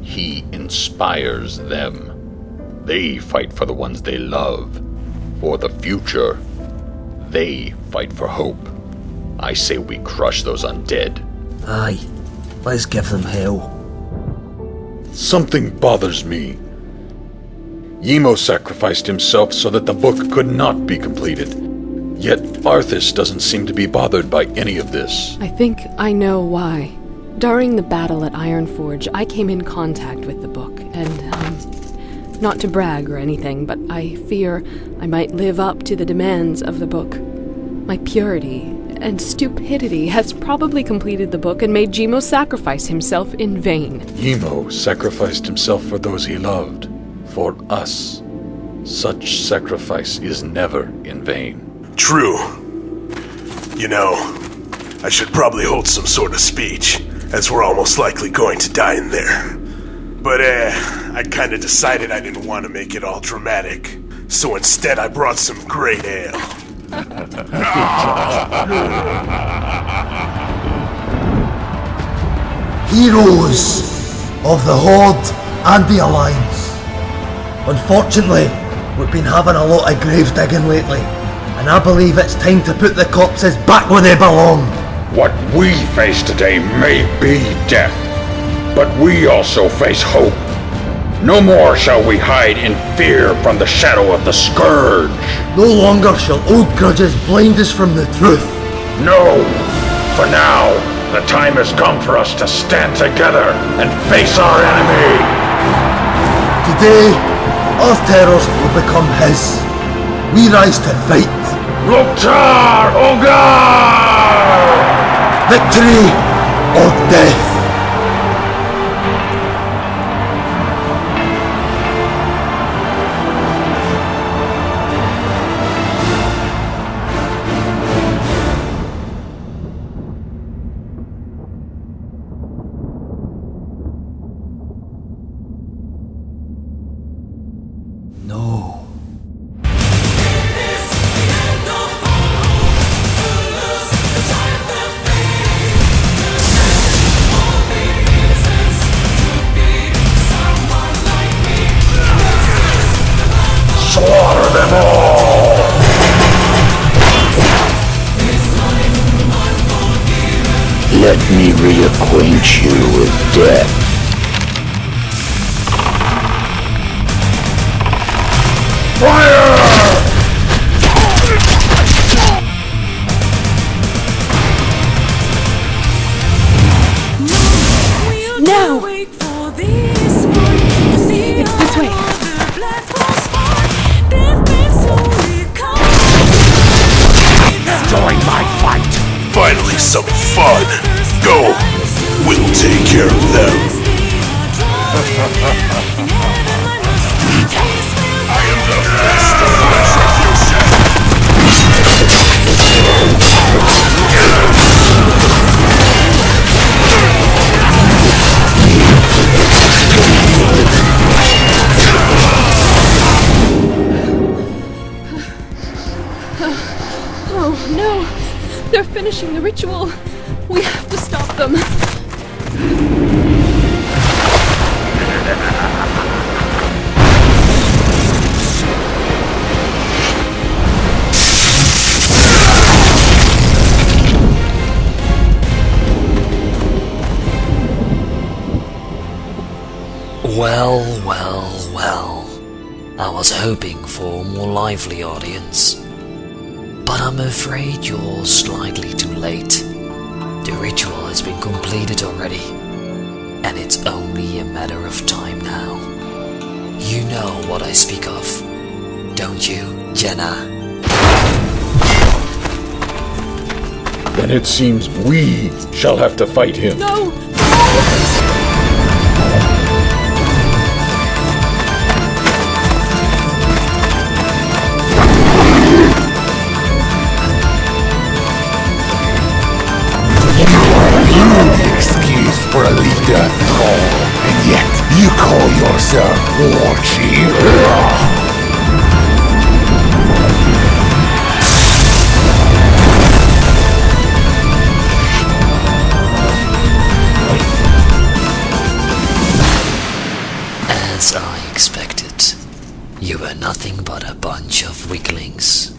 He inspires them. They fight for the ones they love, for the future. They fight for hope. I say we crush those undead. Aye, let's give them hell. Something bothers me. Emo sacrificed himself so that the book could not be completed. Yet Arthas doesn't seem to be bothered by any of this. I think I know why. During the battle at Ironforge, I came in contact with the book, and, not to brag or anything, but I fear I might live up to the demands of the book. My purity and stupidity has probably completed the book and made Jimo sacrifice himself in vain. Jimo sacrificed himself for those he loved, for us. Such sacrifice is never in vain. True. You know, I should probably hold some sort of speech, as we're almost likely going to die in there. But, I kinda decided I didn't want to make it all dramatic, so instead I brought some great ale. Heroes of the Horde and the Alliance. Unfortunately, we've been having a lot of grave digging lately, and I believe it's time to put the corpses back where they belong. What we face today may be death, but we also face hope. No more shall we hide in fear from the shadow of the Scourge. No longer shall old grudges blind us from the truth. No, for now, the time has come for us to stand together and face our enemy. Today, our terrors will become his. We rise to fight. Loktar Ogar! Victory or death. Slaughter them all! Let me reacquaint you with death. Fire! Now! It's this way. Join my fight! Finally some fun! Go! We'll take care of them! I am the best of retribution! Oh no! They're finishing the ritual. We have to stop them. Well. I was hoping for a more lively audience. But I'm afraid you're slightly too late. The ritual has been completed already, and it's only a matter of time now. You know what I speak of, don't you, Jenna? Then it seems we shall have to fight him. No! Excuse for a leader at all, and yet you call yourself War Chief? As I expected, you were nothing but a bunch of weaklings.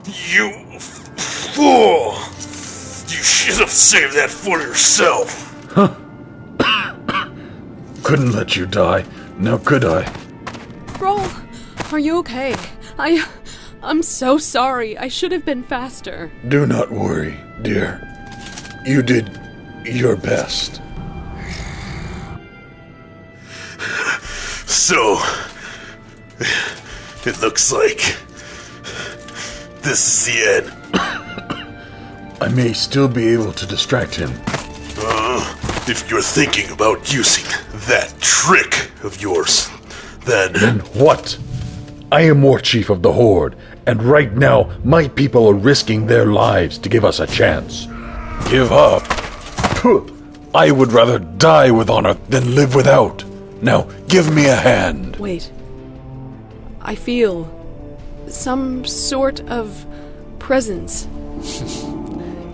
You fool! You should have saved that for yourself! Couldn't let you die, now could I? Roll! Are you okay? I'm so sorry. I should have been faster. Do not worry, dear. You did your best. So, it looks like this is the end. I may still be able to distract him. If you're thinking about using that trick of yours, Then what? I am War Chief of the Horde, and right now my people are risking their lives to give us a chance. Give up? Puh. I would rather die with honor than live without. Now, give me a hand. Wait. I feel some sort of presence.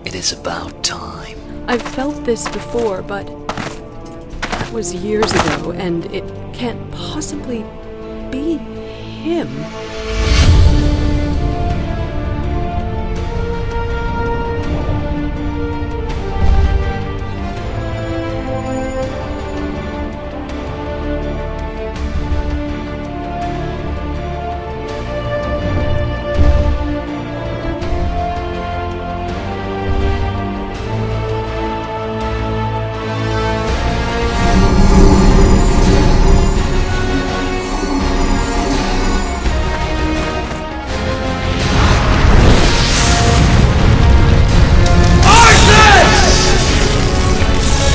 It is about time. I've felt this before, but that was years ago, and it can't possibly be him.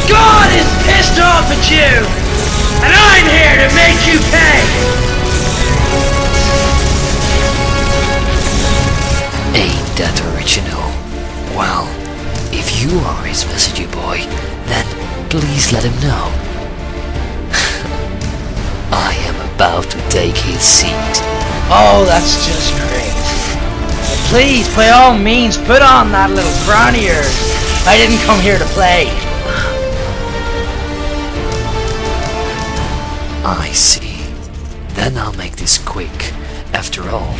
God is pissed off at you, and I'm here to make you pay! Ain't that original? Well, if you are his messenger boy, then please let him know. I am about to take his seat. Oh, that's just great. But please, by all means, put on that little crown of yours. I didn't come here to play. I see. Then I'll make this quick. After all,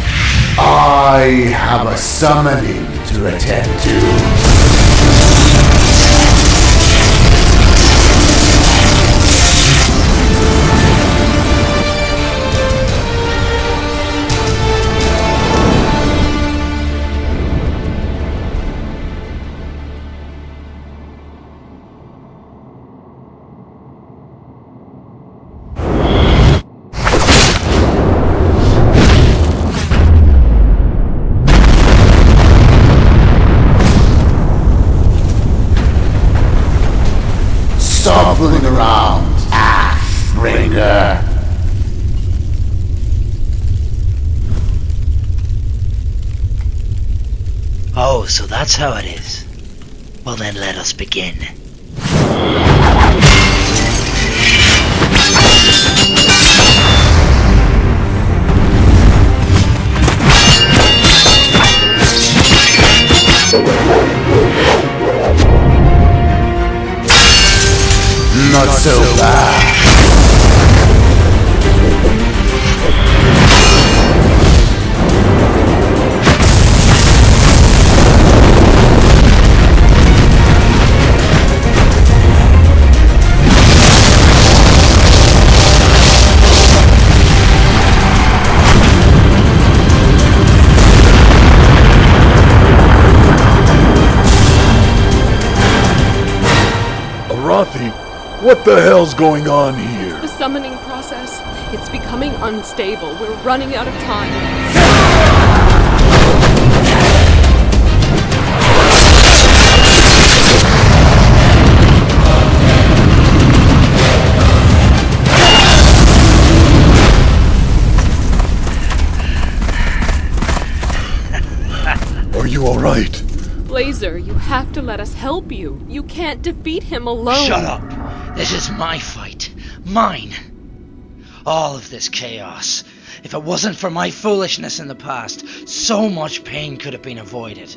I have a summoning to attend to. Stop fooling around, ash bringer. Oh, so that's how it is. Well then, let us begin. Not so bad. Arathi, what the hell's going on here? The summoning process. It's becoming unstable. We're running out of time. Are you alright? Blazer, you have to let us help you. You can't defeat him alone. Shut up! This is my fight. Mine. All of this chaos. If it wasn't for my foolishness in the past, so much pain could have been avoided.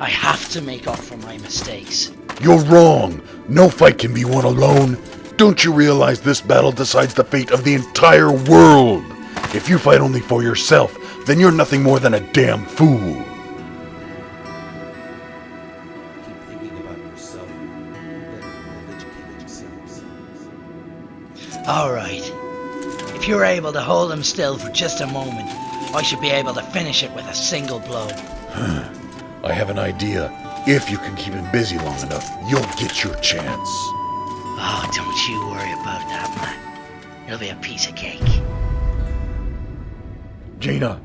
I have to make up for my mistakes. You're wrong. No fight can be won alone. Don't you realize this battle decides the fate of the entire world? If you fight only for yourself, then you're nothing more than a damn fool. Alright. If you're able to hold him still for just a moment, I should be able to finish it with a single blow. I have an idea. If you can keep him busy long enough, you'll get your chance. Oh, don't you worry about that, man. It'll be a piece of cake. Jaina,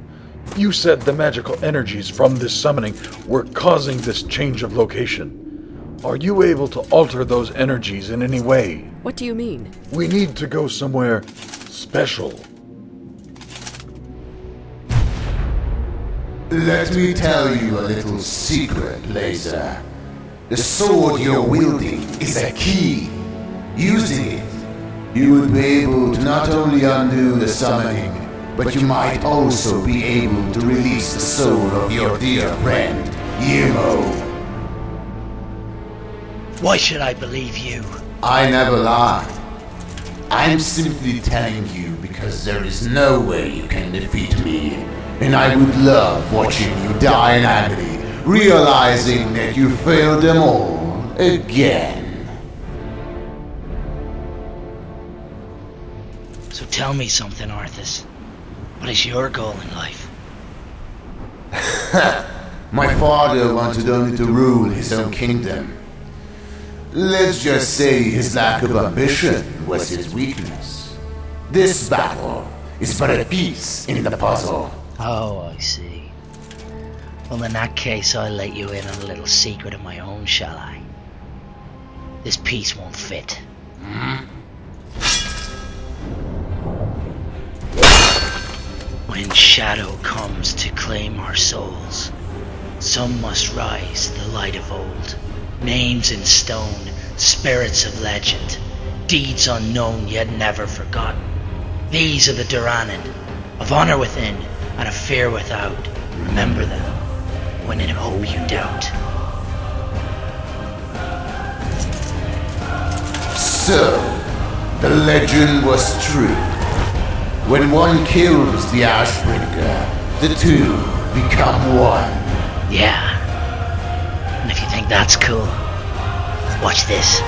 you said the magical energies from this summoning were causing this change of location. Are you able to alter those energies in any way? What do you mean? We need to go somewhere special. Let me tell you a little secret, Laser. The sword you're wielding is a key. Using it, you would be able to not only undo the summoning, but you might also be able to release the soul of your dear friend, Yemo. Why should I believe you? I never lie. I'm simply telling you because there is no way you can defeat me, and I would love watching you die in agony, realizing that you failed them all again. So tell me something, Arthas. What is your goal in life? My father wanted only to rule his own kingdom. Let's just say his lack of ambition was his weakness. This battle is but a piece in the puzzle. Oh, I see. Well, in that case, I'll let you in on a little secret of my own, shall I? This piece won't fit. When shadow comes to claim our souls, some must rise to the light of old. Names in stone, spirits of legend, deeds unknown yet never forgotten. These are the Duranin, of honor within and of fear without. Remember them when in hope you doubt. So, the legend was true. When one kills the Ashbringer, the two become one. Yeah. And if you think that's cool, watch this.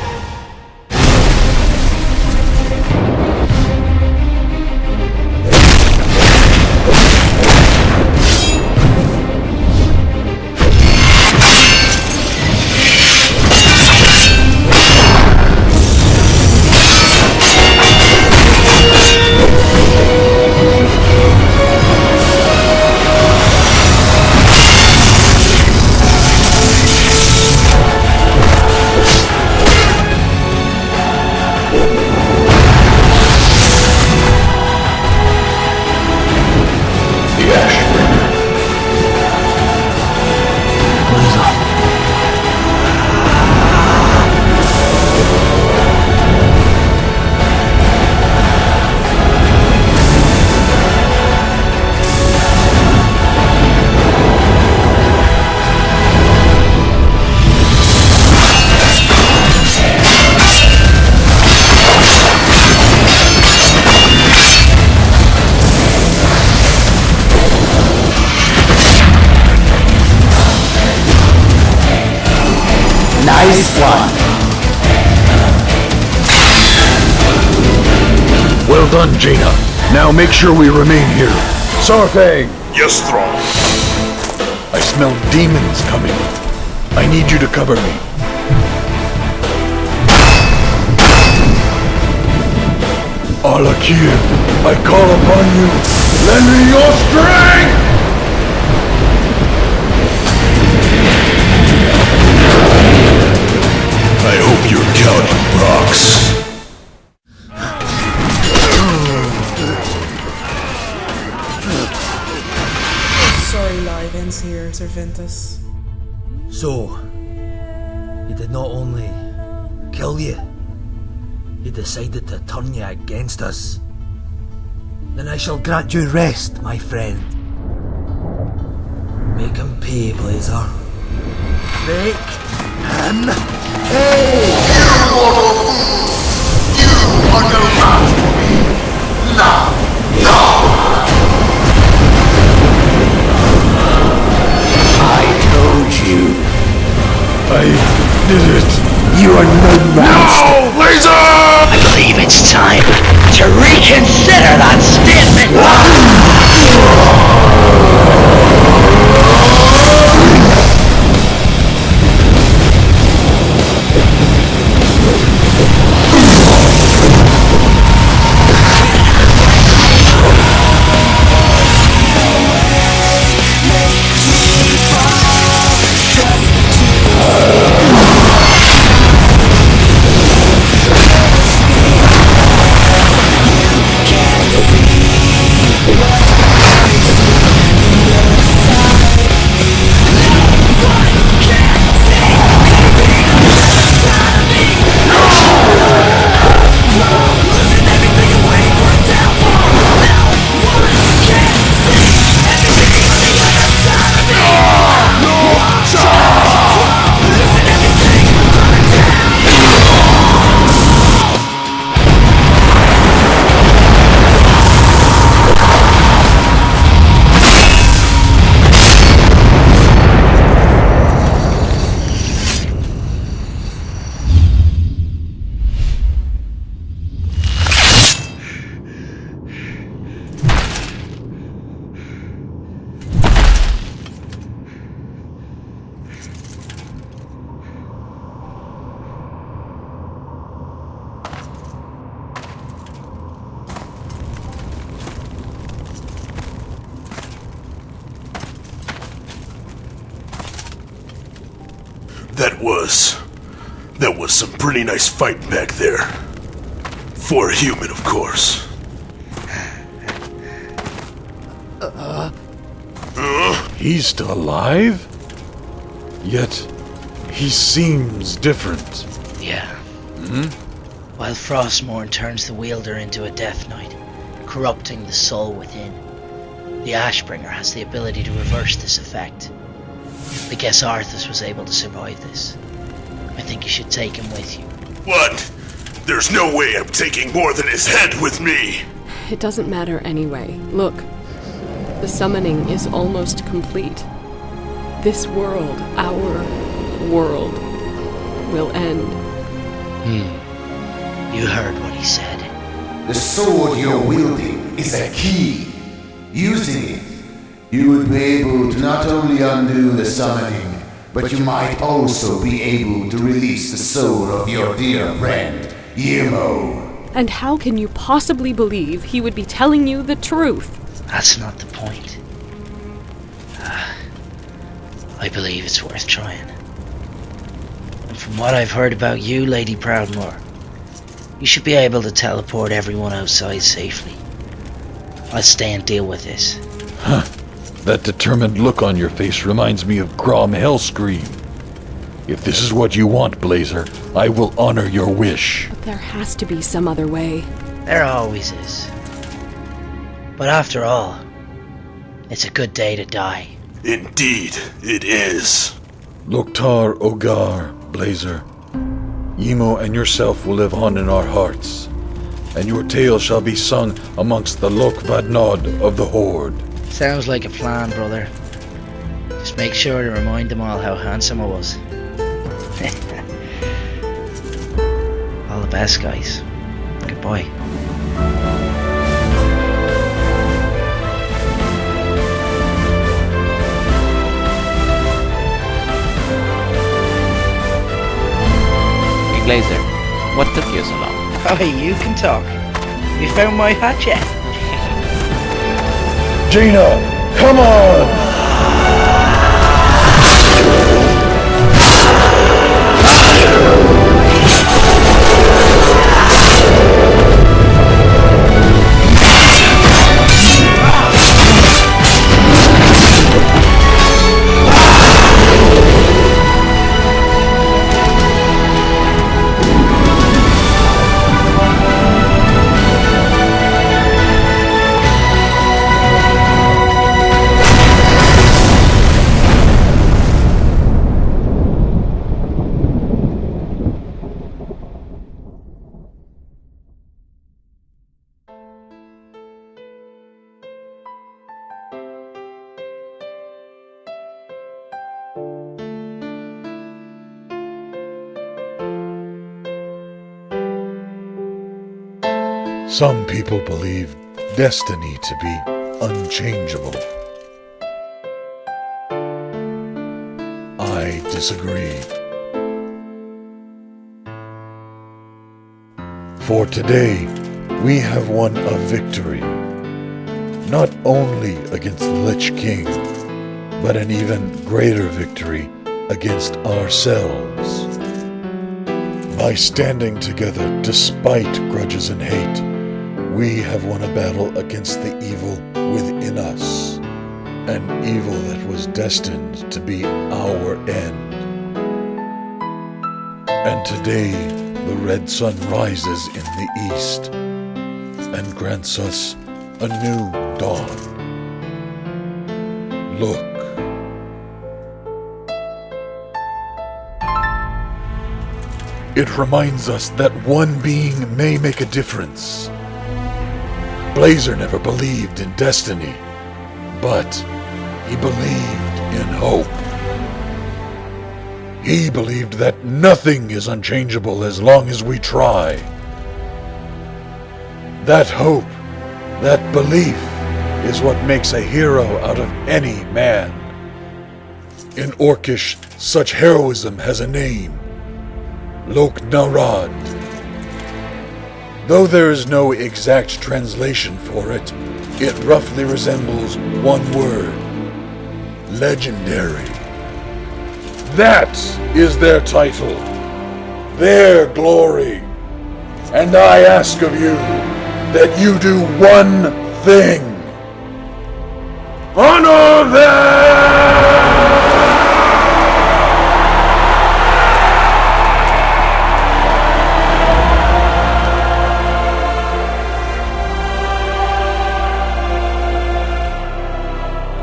Nice one. Well done, Jaina. Now make sure we remain here. Sarfang! Yes, Thrall. I smell demons coming. I need you to cover me. Alakir, I call upon you. Lend me your strength! I hope you're counting rocks. Sorry, live ends here, Sir Ventus. So, he did not only kill you, he decided to turn you against us. Then I shall grant you rest, my friend. Make him pay, Blazer. Make him pay! You mortal fool! You are no match for me! Now, I told you. I did it. You are no match. No, Laser! I believe it's time to to reconsider that statement. That was some pretty nice fighting back there. For a human, of course. He's still alive? Yet, he seems different. Yeah. While Frostmourne turns the wielder into a Death Knight, corrupting the soul within, the Ashbringer has the ability to reverse this effect. I guess Arthas was able to survive this. I think you should take him with you. What? There's no way I'm taking more than his head with me! It doesn't matter anyway. Look, the summoning is almost complete. This world, our world, will end. You heard what he said. The sword you're wielding is a key. Using it, you would be able to not only undo the summoning, but you might also be able to release the soul of your dear friend, Yemo. And how can you possibly believe he would be telling you the truth? That's not the point. I believe it's worth trying. And from what I've heard about you, Lady Proudmoore, you should be able to teleport everyone outside safely. I'll stay and deal with this. That determined look on your face reminds me of Grom Hellscream. If this is what you want, Blazer, I will honor your wish. But there has to be some other way. There always is. But after all, it's a good day to die. Indeed, it is. Loktar Ogar, Blazer. Yemo and yourself will live on in our hearts, and your tale shall be sung amongst the Lok Vadnod of the Horde. Sounds like a plan, brother. Just make sure to remind them all how handsome I was. All the best, guys. Goodbye. Hey Blazer, what took you so long? Oh, you can talk. You found my hat yet? Jaina, come on! Some people believe destiny to be unchangeable. I disagree. For today, we have won a victory, not only against the Lich King, but an even greater victory against ourselves. By standing together despite grudges and hate, we have won a battle against the evil within us, an evil that was destined to be our end. And today, the red sun rises in the east and grants us a new dawn. Look. It reminds us that one being may make a difference. Blazer never believed in destiny, but he believed in hope. He believed that nothing is unchangeable as long as we try. That hope, that belief, is what makes a hero out of any man. In Orcish, such heroism has a name: Lok Narad. Though there is no exact translation for it, it roughly resembles one word: legendary. That is their title, their glory. And I ask of you that you do one thing: honor them!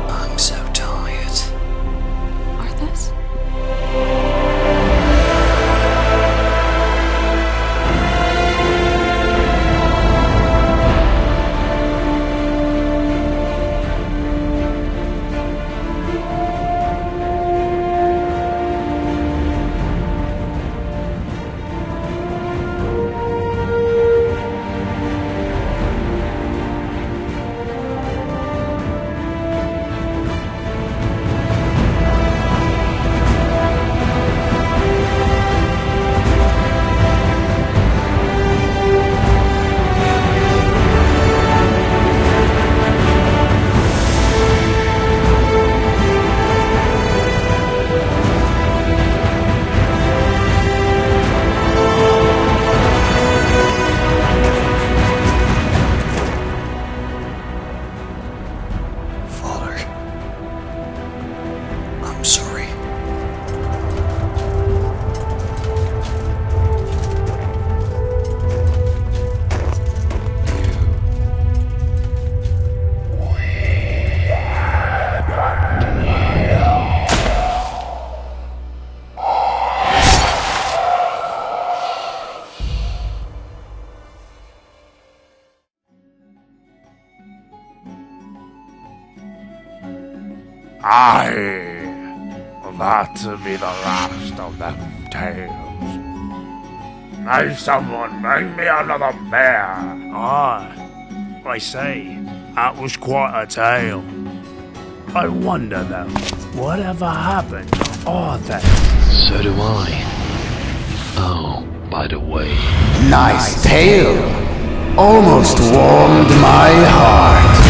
I'm so tired. Arthas? Father, I'm sorry. That to be the last of them tales. May someone bring me another bear. I say, that was quite a tale. I wonder though, whatever happened to Arthur? So do I. Oh, by the way. Nice tale. Almost warmed my heart.